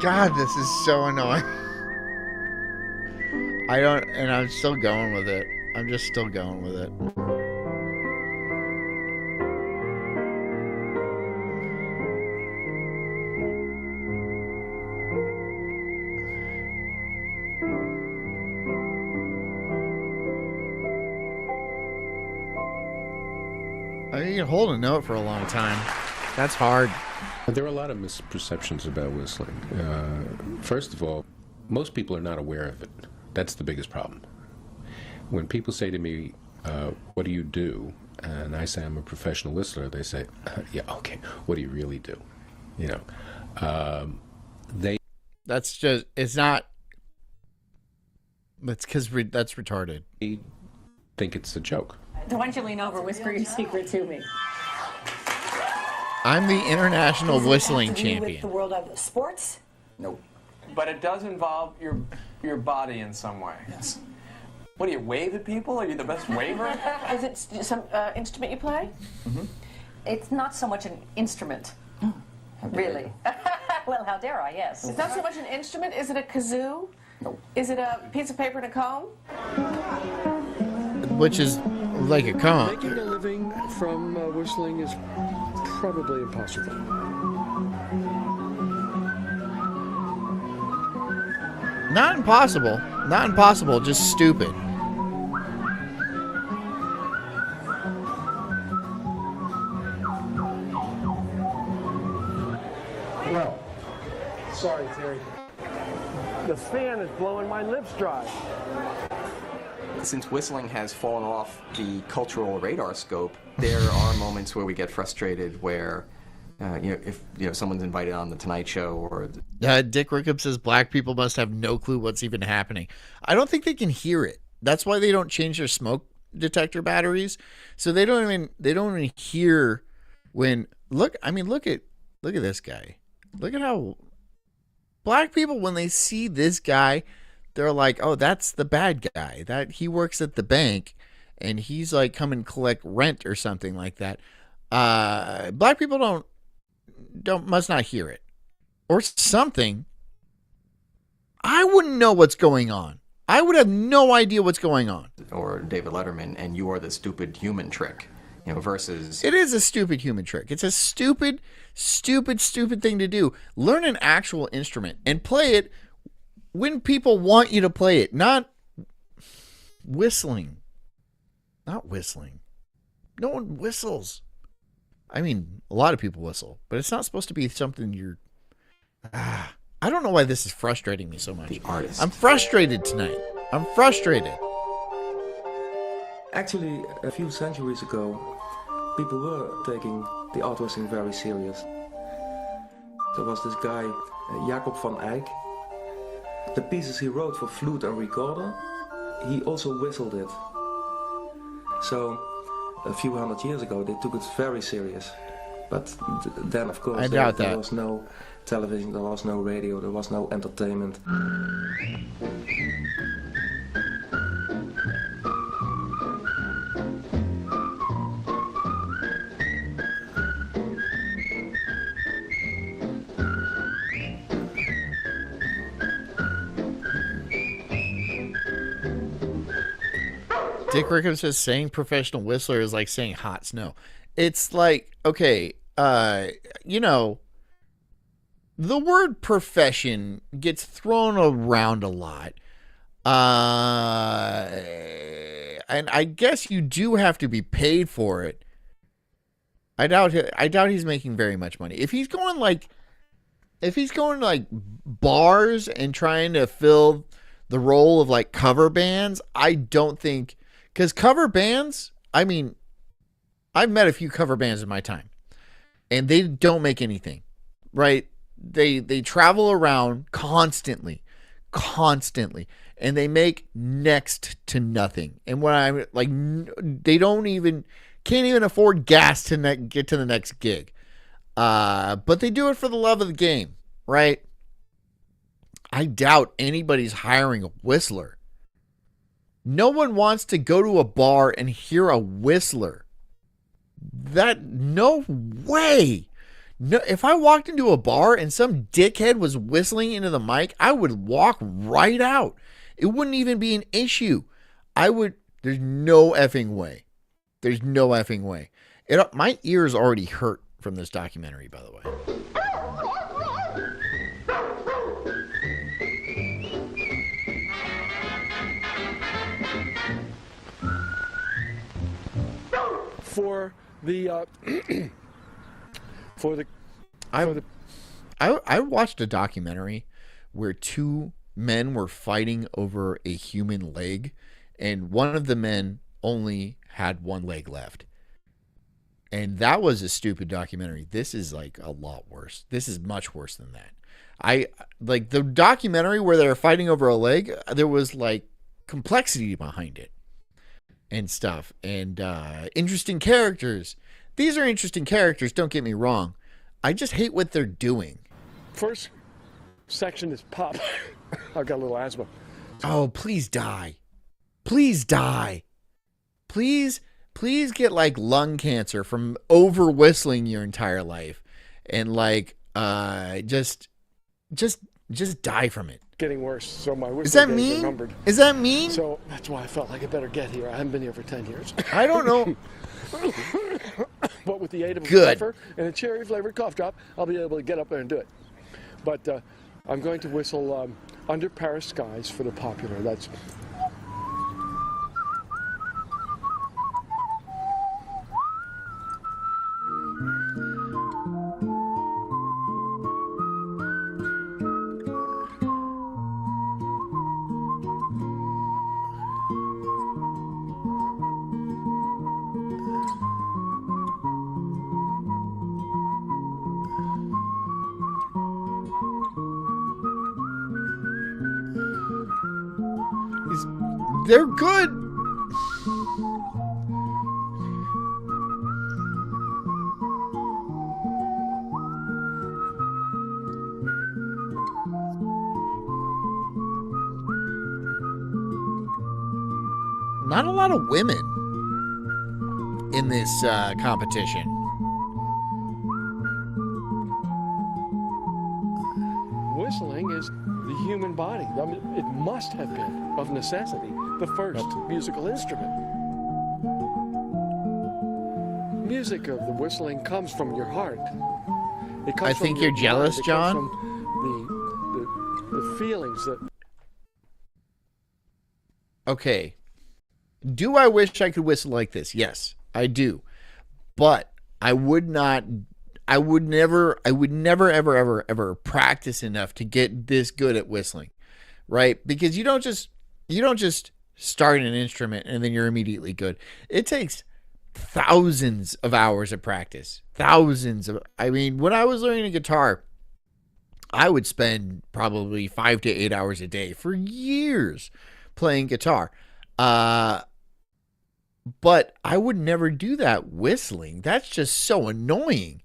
God, this is so annoying. I'm still going with it. I'm just still going with it. You can hold a note for a long time. That's hard. There are a lot of misperceptions about whistling. First of all, most people are not aware of it. That's the biggest problem. When people say to me, what do you do? And I say I'm a professional whistler, they say, yeah, okay, what do you really do? That's just, it's not, that's because that's retarded. They think it's a joke. Why don't you lean over, whisper your secret to me? I'm the international whistling Does it have to do champion. with the world of sports? Nope. But it does involve your your body in some way. Yes. What do you wave at people? Are you the best waver? Is it some instrument you play? Mm-hmm. It's not so much an instrument. Really? Well, how dare I, yes. It's not so much an instrument. Is it a kazoo? No. Is it a piece of paper and a comb? Which is like a comb. Making a living from whistling is probably impossible. Not impossible. Not impossible, just stupid. Well, sorry, Terry. The fan is blowing my lips dry. Since whistling has fallen off the cultural radar scope, there are moments where we get frustrated where, if someone's invited on the Tonight Show or... Dick Rickham says black people must have no clue what's even happening. I don't think they can hear it. That's why they don't change their smoke detector batteries. So they don't even hear when... Look at this guy. Look at how... Black people, when they see this guy, they're like, oh, that's the bad guy. That he works at the bank, and he's like come and collect rent or something like that. Black people must not hear it or something. I wouldn't know what's going on. I would have no idea what's going on. Or David Letterman, and you are the stupid human trick. Versus... It is a stupid human trick. It's a stupid thing to do. Learn an actual instrument and play it when people want you to play it, not whistling. Not whistling. No one whistles. I mean, a lot of people whistle, but it's not supposed to be something you're... I don't know why this is frustrating me so much. The artist. I'm frustrated tonight. I'm frustrated. Actually, a few centuries ago, people were taking the art whistling very serious. There was this guy, Jacob van Eyck. The pieces he wrote for flute and recorder, he also whistled it. So, a few hundred years ago, they took it very serious. But then, of course, there was no television, there was no radio, there was no entertainment. Dick Rickham says saying professional whistler is like saying hot snow. It's like, okay, the word profession gets thrown around a lot. And I guess you do have to be paid for it. I doubt he's making very much money. If he's going like bars and trying to fill the role of like cover bands, I don't think... Because cover bands, I mean, I've met a few cover bands in my time, and they don't make anything, right? They travel around constantly, and they make next to nothing. And when I'm like, they can't even afford gas to get to the next gig. But they do it for the love of the game, right? I doubt anybody's hiring a whistler. No one wants to go to a bar and hear a whistler. No way. No, if I walked into a bar and some dickhead was whistling into the mic, I would walk right out. It wouldn't even be an issue. There's no effing way. There's no effing way. My ears already hurt from this documentary, by the way. I watched a documentary where two men were fighting over a human leg, and one of the men only had one leg left. And that was a stupid documentary. This is like a lot worse. This is much worse than that. I like the documentary where they were fighting over a leg. There was like complexity behind it and stuff, and interesting characters. These are interesting characters, don't get me wrong. I just hate what they're doing. First section is pop. I've got a little asthma. Oh, please die. Please die. Please get like lung cancer from over whistling your entire life, and like just die from it. Getting worse, so my Is that whistling days mean? are numbered. Is that mean? So that's why I felt like I better get here. I haven't been here for 10 years. I don't know. But with the aid of a Good. puffer and a cherry-flavored cough drop, I'll be able to get up there and do it. But I'm going to whistle Under Paris Skies for the popular. That's... They're good. Not a lot of women in this competition. Whistling is the human body. I mean, it must have been, of necessity, the first musical instrument. Music of the whistling comes from your heart. It comes I think from you're your jealous, mind. It John. comes from the feelings that... Okay. Do I wish I could whistle like this? Yes, I do. But I would never ever practice enough to get this good at whistling. Right? Because you don't just start an instrument and then you're immediately good. It takes thousands of hours of practice. I mean, when I was learning guitar, I would spend probably 5 to 8 hours a day for years playing guitar. But I would never do that whistling. That's just so annoying.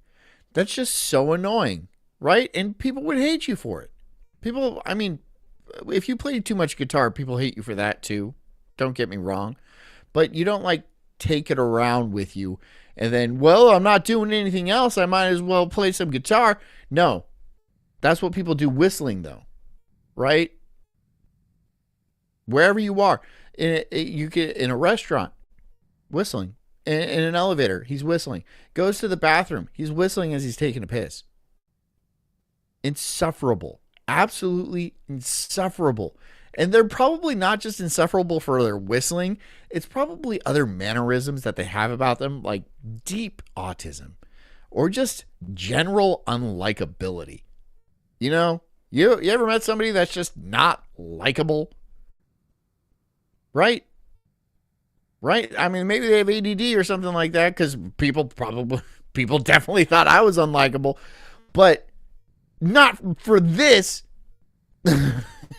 Right? And people would hate you for it. I mean, if you play too much guitar, people hate you for that too. Don't get me wrong. But you don't like take it around with you and then, well, I'm not doing anything else. I might as well play some guitar. No. That's what people do whistling though. Right? Wherever you are. In a restaurant, whistling. In an elevator, he's whistling. Goes to the bathroom, he's whistling as he's taking a piss. Insufferable. Absolutely insufferable. And they're probably not just insufferable for their whistling. It's probably other mannerisms that they have about them, like deep autism or just general unlikability. You know, you ever met somebody that's just not likable? Right? I mean, maybe they have ADD or something like that, because people definitely thought I was unlikable, but not for this.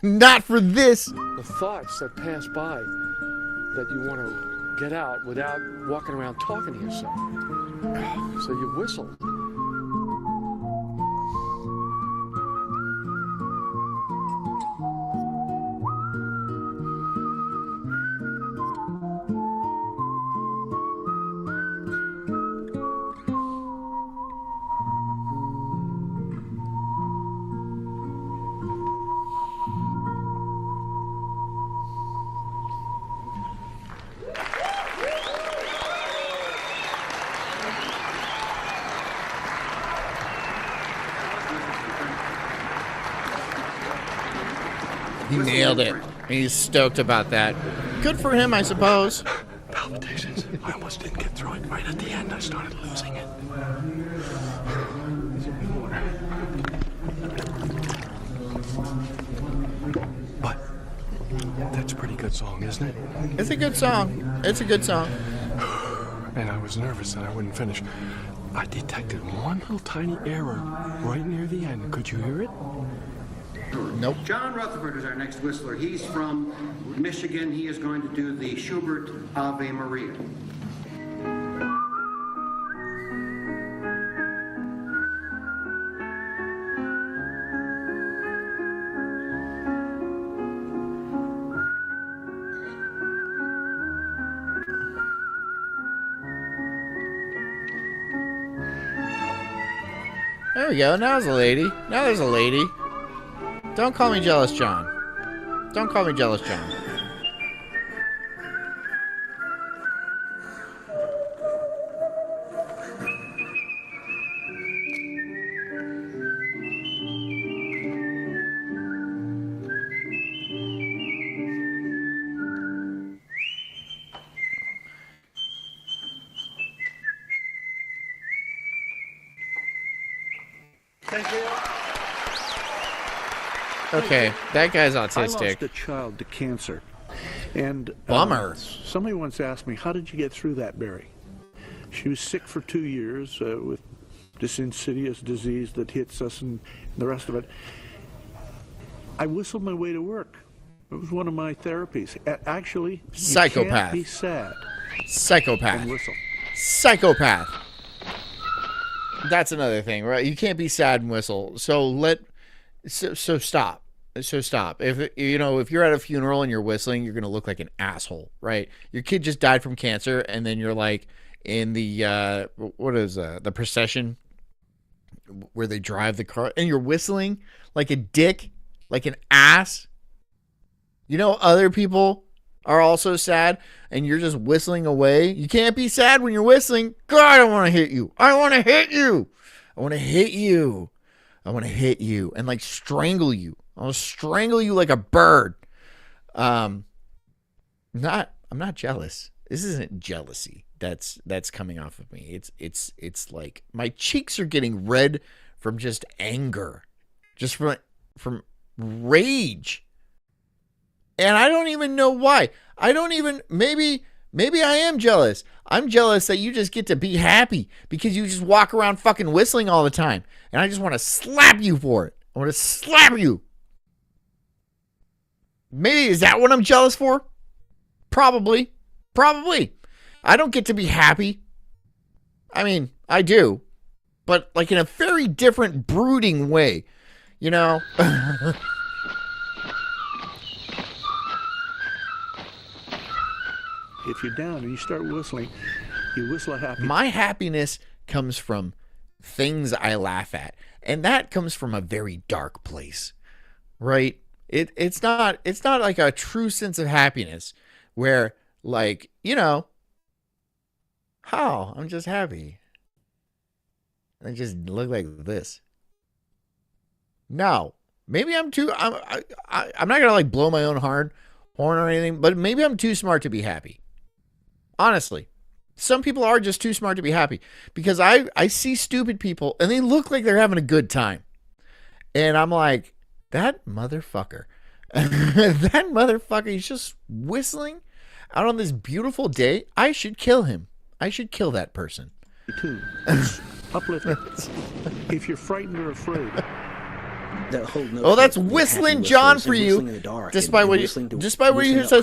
Not for this. The thoughts that pass by that you want to get out without walking around talking to yourself. So you whistle. He nailed it. He's stoked about that. Good for him, I suppose. Palpitations. I almost didn't get through it. Right at the end, I started losing it. But that's a pretty good song, isn't it? It's a good song. And I was nervous that I wouldn't finish. I detected one little tiny error right near the end. Could you hear it? Nope. John Rutherford is our next whistler. He's from Michigan. He is going to do the Schubert Ave Maria. There we go. Now there's a lady. Now there's a lady. Don't call me Jealous John. Don't call me Jealous John. Thank you. Okay, that guy's I autistic. lost a child to cancer. And Bummer. Somebody once asked me, how did you get through that, Barry? She was sick for 2 years with this insidious disease that hits us and the rest of it. I whistled my way to work. It was one of my therapies. Actually, Psychopath. You can't be sad. Psychopath. And whistle. Psychopath. That's another thing, right? You can't be sad and whistle. So stop. So stop. If you're at a funeral and you're whistling, you're gonna look like an asshole, right? Your kid just died from cancer, and then you're like in the the procession where they drive the car, and you're whistling like a dick, like an ass. You know, other people are also sad, and you're just whistling away. You can't be sad when you're whistling. God, I want to hit you. I want to hit you. I want to hit you. I want to hit you and like strangle you. I'll strangle you like a bird. I'm not jealous. This isn't jealousy that's coming off of me. It's like my cheeks are getting red from just anger, just from rage. And I don't even know why. Maybe I am jealous. I'm jealous that you just get to be happy because you just walk around fucking whistling all the time. And I just want to slap you for it. I want to slap you. Maybe is that what I'm jealous for? Probably. I don't get to be happy. I mean, I do. But like in a very different brooding way. You know? If you're down and you start whistling, you whistle a happy. My happiness comes from things I laugh at, and that comes from a very dark place, right? It's not like a true sense of happiness where, like, I'm just happy. I just look like this. No, maybe I'm not gonna like blow my own horn or anything, but maybe I'm too smart to be happy. Honestly, some people are just too smart to be happy because I see stupid people and they look like they're having a good time. And I'm like, that motherfucker, he's just whistling out on this beautiful day. I should kill him. I should kill that person. Too. Uplifting. If you're frightened or afraid. Oh, that's Whistling John for you. Despite what you says,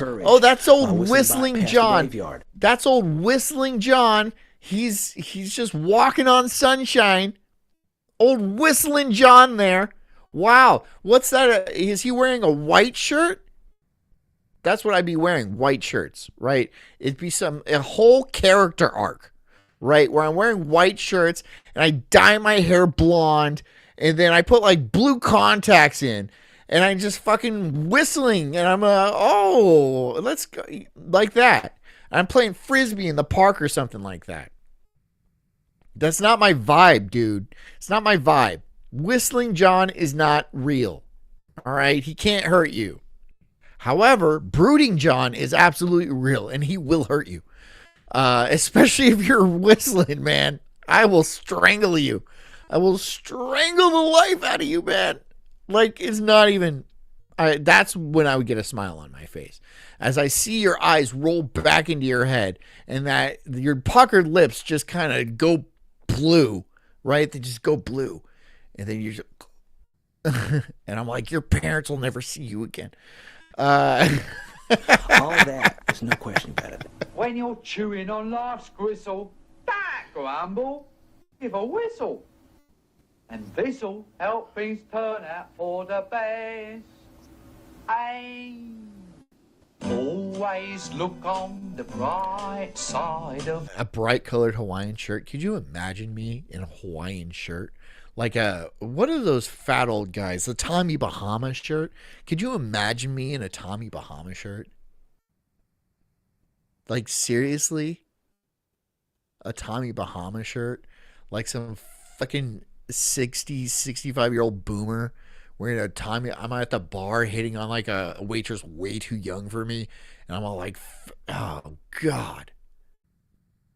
oh, that's old Whistling John. That's old Whistling John. He's just walking on sunshine. Old Whistling John there. Wow, what's that? Is he wearing a white shirt? That's what I'd be wearing, white shirts, right? It'd be a whole character arc, right? Where I'm wearing white shirts and I dye my hair blonde. And then I put like blue contacts in and I'm just fucking whistling and I'm let's go like that. I'm playing Frisbee in the park or something like that. That's not my vibe, dude. It's not my vibe. Whistling John is not real. All right. He can't hurt you. However, Brooding John is absolutely real and he will hurt you. Especially if you're whistling, man. I will strangle you. I will strangle the life out of you, man. Like, it's not even... that's when I would get a smile on my face. As I see your eyes roll back into your head and that your puckered lips just kind of go blue, right? They just go blue. And then you just... and I'm like, your parents will never see you again. All that, there's no question about it. When you're chewing on life's gristle, don't grumble. Give a whistle. And this'll help things turn out for the best. Always look on the bright side of... A bright colored Hawaiian shirt. Could you imagine me in a Hawaiian shirt? like what are those fat old guys? The Tommy Bahama shirt. Could you imagine me in a Tommy Bahama shirt? Like, seriously? A Tommy Bahama shirt? Like some fucking 60, 65-year-old boomer wearing a Tommy. I'm at the bar hitting on like a waitress way too young for me. And I'm all like, oh, God.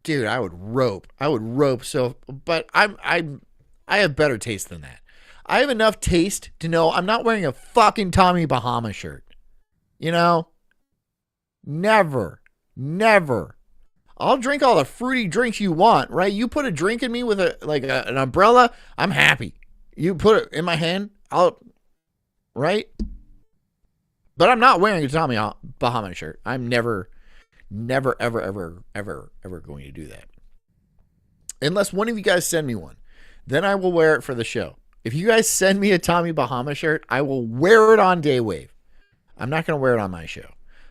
Dude, I would rope. So, but I have better taste than that. I have enough taste to know I'm not wearing a fucking Tommy Bahama shirt. You know? Never. I'll drink all the fruity drinks you want, right? You put a drink in me with an umbrella, I'm happy. You put it in my hand, right? But I'm not wearing a Tommy Bahama shirt. I'm never, ever going to do that. Unless one of you guys send me one. Then I will wear it for the show. If you guys send me a Tommy Bahama shirt, I will wear it on Daywave. I'm not going to wear it on my show.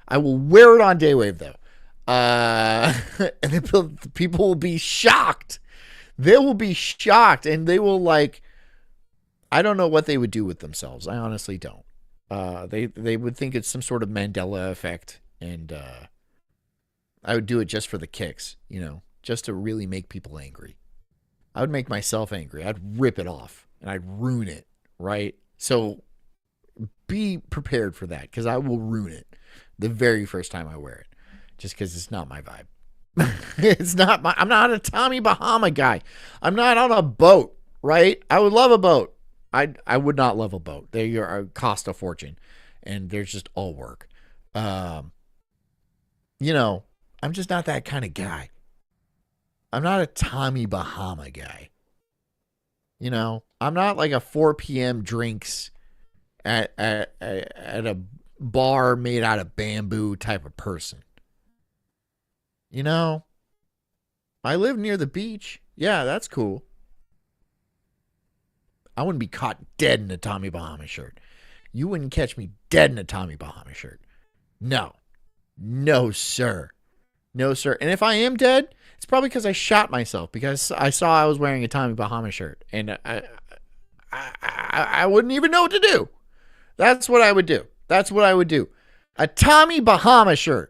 I will wear it on Daywave, though. And the people will be shocked. They will be shocked, and they will I don't know what they would do with themselves. I honestly don't. They would think it's some sort of Mandela effect, and I would do it just for the kicks, just to really make people angry. I would make myself angry. I'd rip it off, and I'd ruin it, right? So be prepared for that, because I will ruin it the very first time I wear it. Just because it's not my vibe. I'm not a Tommy Bahama guy. I'm not on a boat, right? I would love a boat. I would not love a boat. They cost a fortune, and they're just all work. I'm just not that kind of guy. I'm not a Tommy Bahama guy. I'm not like a 4 p.m. drinks at a bar made out of bamboo type of person. I live near the beach. Yeah, that's cool. I wouldn't be caught dead in a Tommy Bahama shirt. You wouldn't catch me dead in a Tommy Bahama shirt. No. No, sir. No, sir. And if I am dead, it's probably because I shot myself because I saw I was wearing a Tommy Bahama shirt. And I wouldn't even know what to do. That's what I would do. A Tommy Bahama shirt.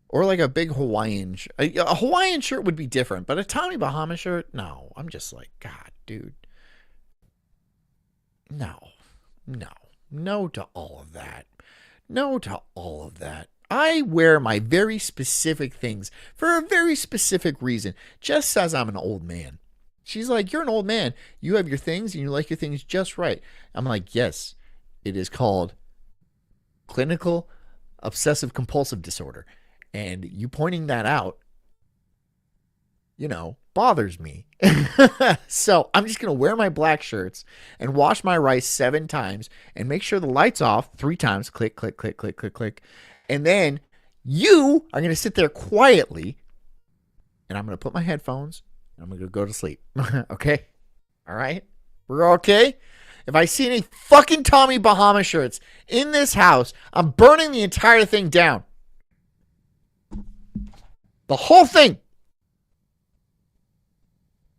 Or like a big Hawaiian a Hawaiian shirt would be different, but a Tommy Bahama shirt, no. I'm just like, God, dude. No to all of that. No to all of that. I wear my very specific things for a very specific reason, just as I'm an old man. She's like, you're an old man. You have your things and you like your things just right. I'm like, yes, it is called clinical obsessive compulsive disorder. And you pointing that out, bothers me. So I'm just going to wear my black shirts and wash my rice 7 times and make sure the light's off 3 times. Click, click, click, click, click, click. And then you are going to sit there quietly and I'm going to put my headphones and I'm going to go to sleep. Okay? All right? We're okay? If I see any fucking Tommy Bahama shirts in this house, I'm burning the entire thing down. The whole thing.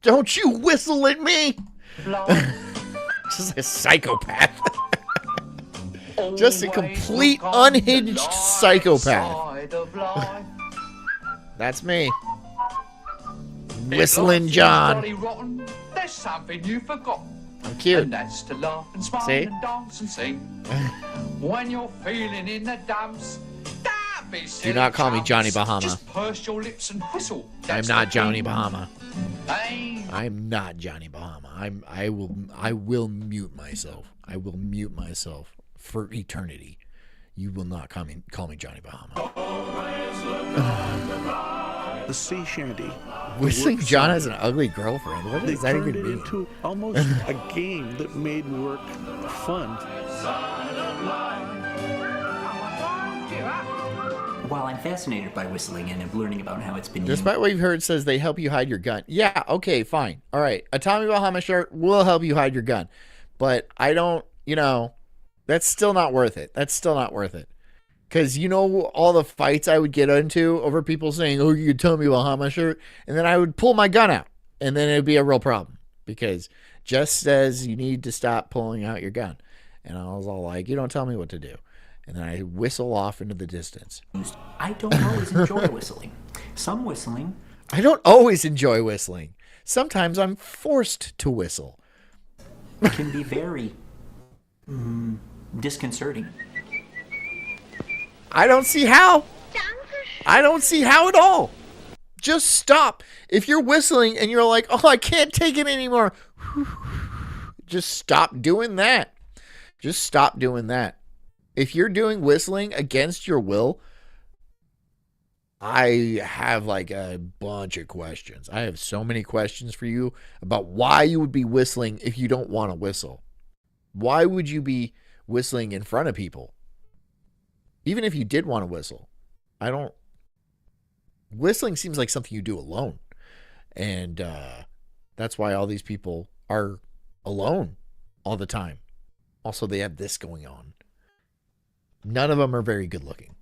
Don't you whistle at me. Just a psychopath. Just a complete unhinged psychopath. That's me. Whistling John. There's something you forgot. I'm cute. And that's to laugh and smile See? and dance and sing. When you're feeling in the dumps, do not call me Johnny Bahama. Just purse your lips and whistle. I'm not Johnny Bahama. Hey. I'm not Johnny Bahama. I will mute myself. I will mute myself for eternity. You will not call me Johnny Bahama. The sea shanty. Whistling John has an ugly girlfriend. What does that even mean? Into almost a game that made work fun. While I'm fascinated by whistling and am learning about how it's been used. Despite what you've heard, says they help you hide your gun. Yeah, okay, fine. All right. A Tommy Bahama shirt will help you hide your gun. But I don't, that's still not worth it. Because all the fights I would get into over people saying, oh, you Tommy Bahama shirt. And then I would pull my gun out. And then it'd be a real problem because Jess says you need to stop pulling out your gun. And I was all like, you don't tell me what to do. And then I whistle off into the distance. I don't always enjoy whistling. Some whistling. I don't always enjoy whistling. Sometimes I'm forced to whistle. Can be very disconcerting. I don't see how. I don't see how at all. Just stop. If you're whistling and you're like, oh, I can't take it anymore. Just stop doing that. Just stop doing that. If you're doing whistling against your will, I have like a bunch of questions. I have so many questions for you about why you would be whistling if you don't want to whistle. Why would you be whistling in front of people? Even if you did want to whistle. Whistling seems like something you do alone. And that's why all these people are alone all the time. Also, they have this going on. None of them are very good looking.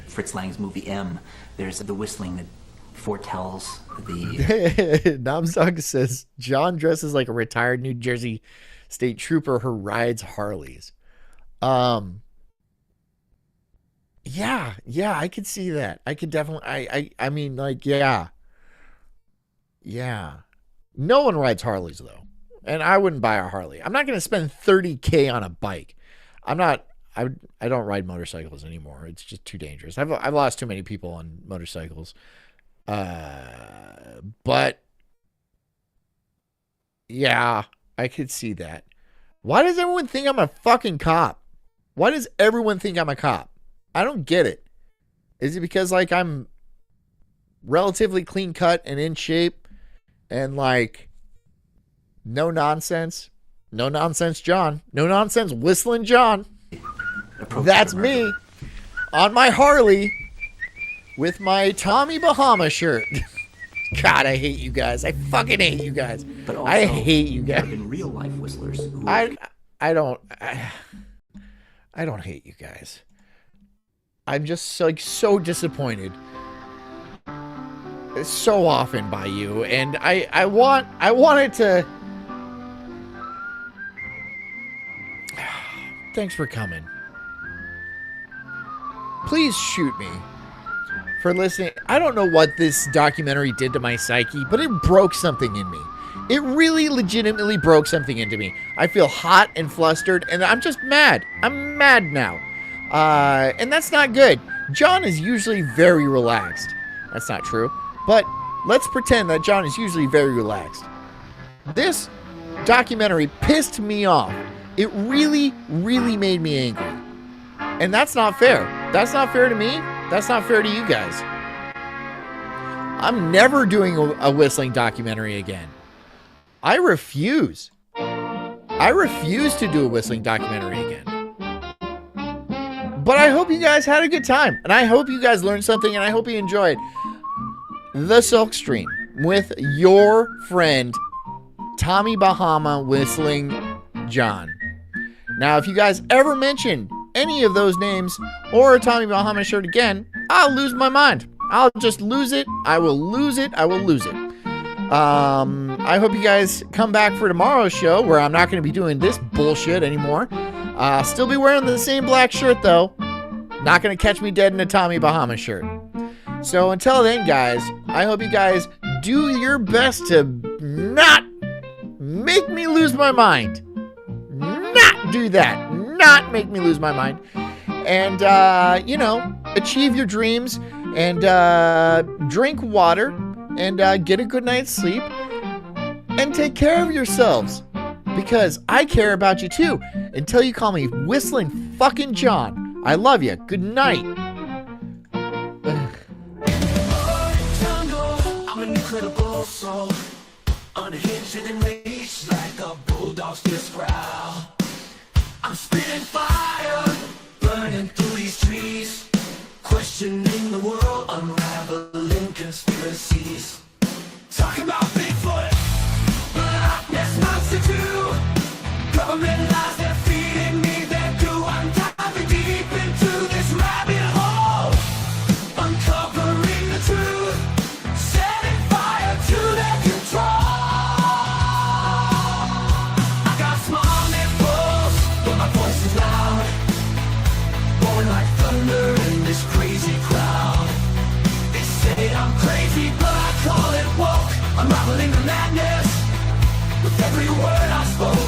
Fritz Lang's movie M, there's the whistling that foretells the... Namzog says, John dresses like a retired New Jersey state trooper who rides Harleys. Yeah, I could see that. I could definitely, I mean, like, yeah. No one rides Harleys, though. And I wouldn't buy a Harley. I'm not going to spend $30K on a bike. I don't ride motorcycles anymore. It's just too dangerous. I've lost too many people on motorcycles. But yeah, I could see that. Why does everyone think I'm a fucking cop? Why does everyone think I'm a cop? I don't get it. Is it because like I'm relatively clean cut and in shape and like no nonsense? No nonsense John. No nonsense whistling John. That's me on my Harley with my Tommy Bahama shirt. God, I hate you guys. I fucking hate you guys. But also, I hate you guys. in real life whistlers. I don't hate you guys. I'm just like so disappointed so often by you, and I wanted to. Thanks for coming. Please shoot me for listening. I don't know what this documentary did to my psyche, but it broke something in me. It really legitimately broke something into me. I feel hot and flustered, and I'm just mad. I'm mad now. And that's not good. John is usually very relaxed. That's not true. But let's pretend that John is usually very relaxed. This documentary pissed me off. It really, really made me angry. And that's not fair. That's not fair to me. That's not fair to you guys. I'm never doing a whistling documentary again. I refuse. I refuse to do a whistling documentary again. But I hope you guys had a good time. And I hope you guys learned something. And I hope you enjoyed the Sulk stream with your friend, Tommy Bahama whistling John. Now, if you guys ever mention any of those names or a Tommy Bahama shirt again, I'll lose my mind. I'll just lose it. I will lose it. I will lose it. I hope you guys come back for tomorrow's show where I'm not going to be doing this bullshit anymore. Still be wearing the same black shirt, though. Not going to catch me dead in a Tommy Bahama shirt. So until then, guys, I hope you guys do your best to not make me lose my mind. Not do that. Not make me lose my mind. And, achieve your dreams and drink water and get a good night's sleep and take care of yourselves because I care about you too until you call me Whistling fucking John. I love you. Good night. I'm an incredible soul, unhinged and enraged like a bulldog's fierce growl. I'm spitting fire, burning through these trees, questioning the world, unraveling conspiracies. Talking about Bigfoot, but Yes Monster too. Government lies, they're feeding me their goo. I'm diving deep into this rabbit hole, uncovering the truth, setting fire. Every word I spoke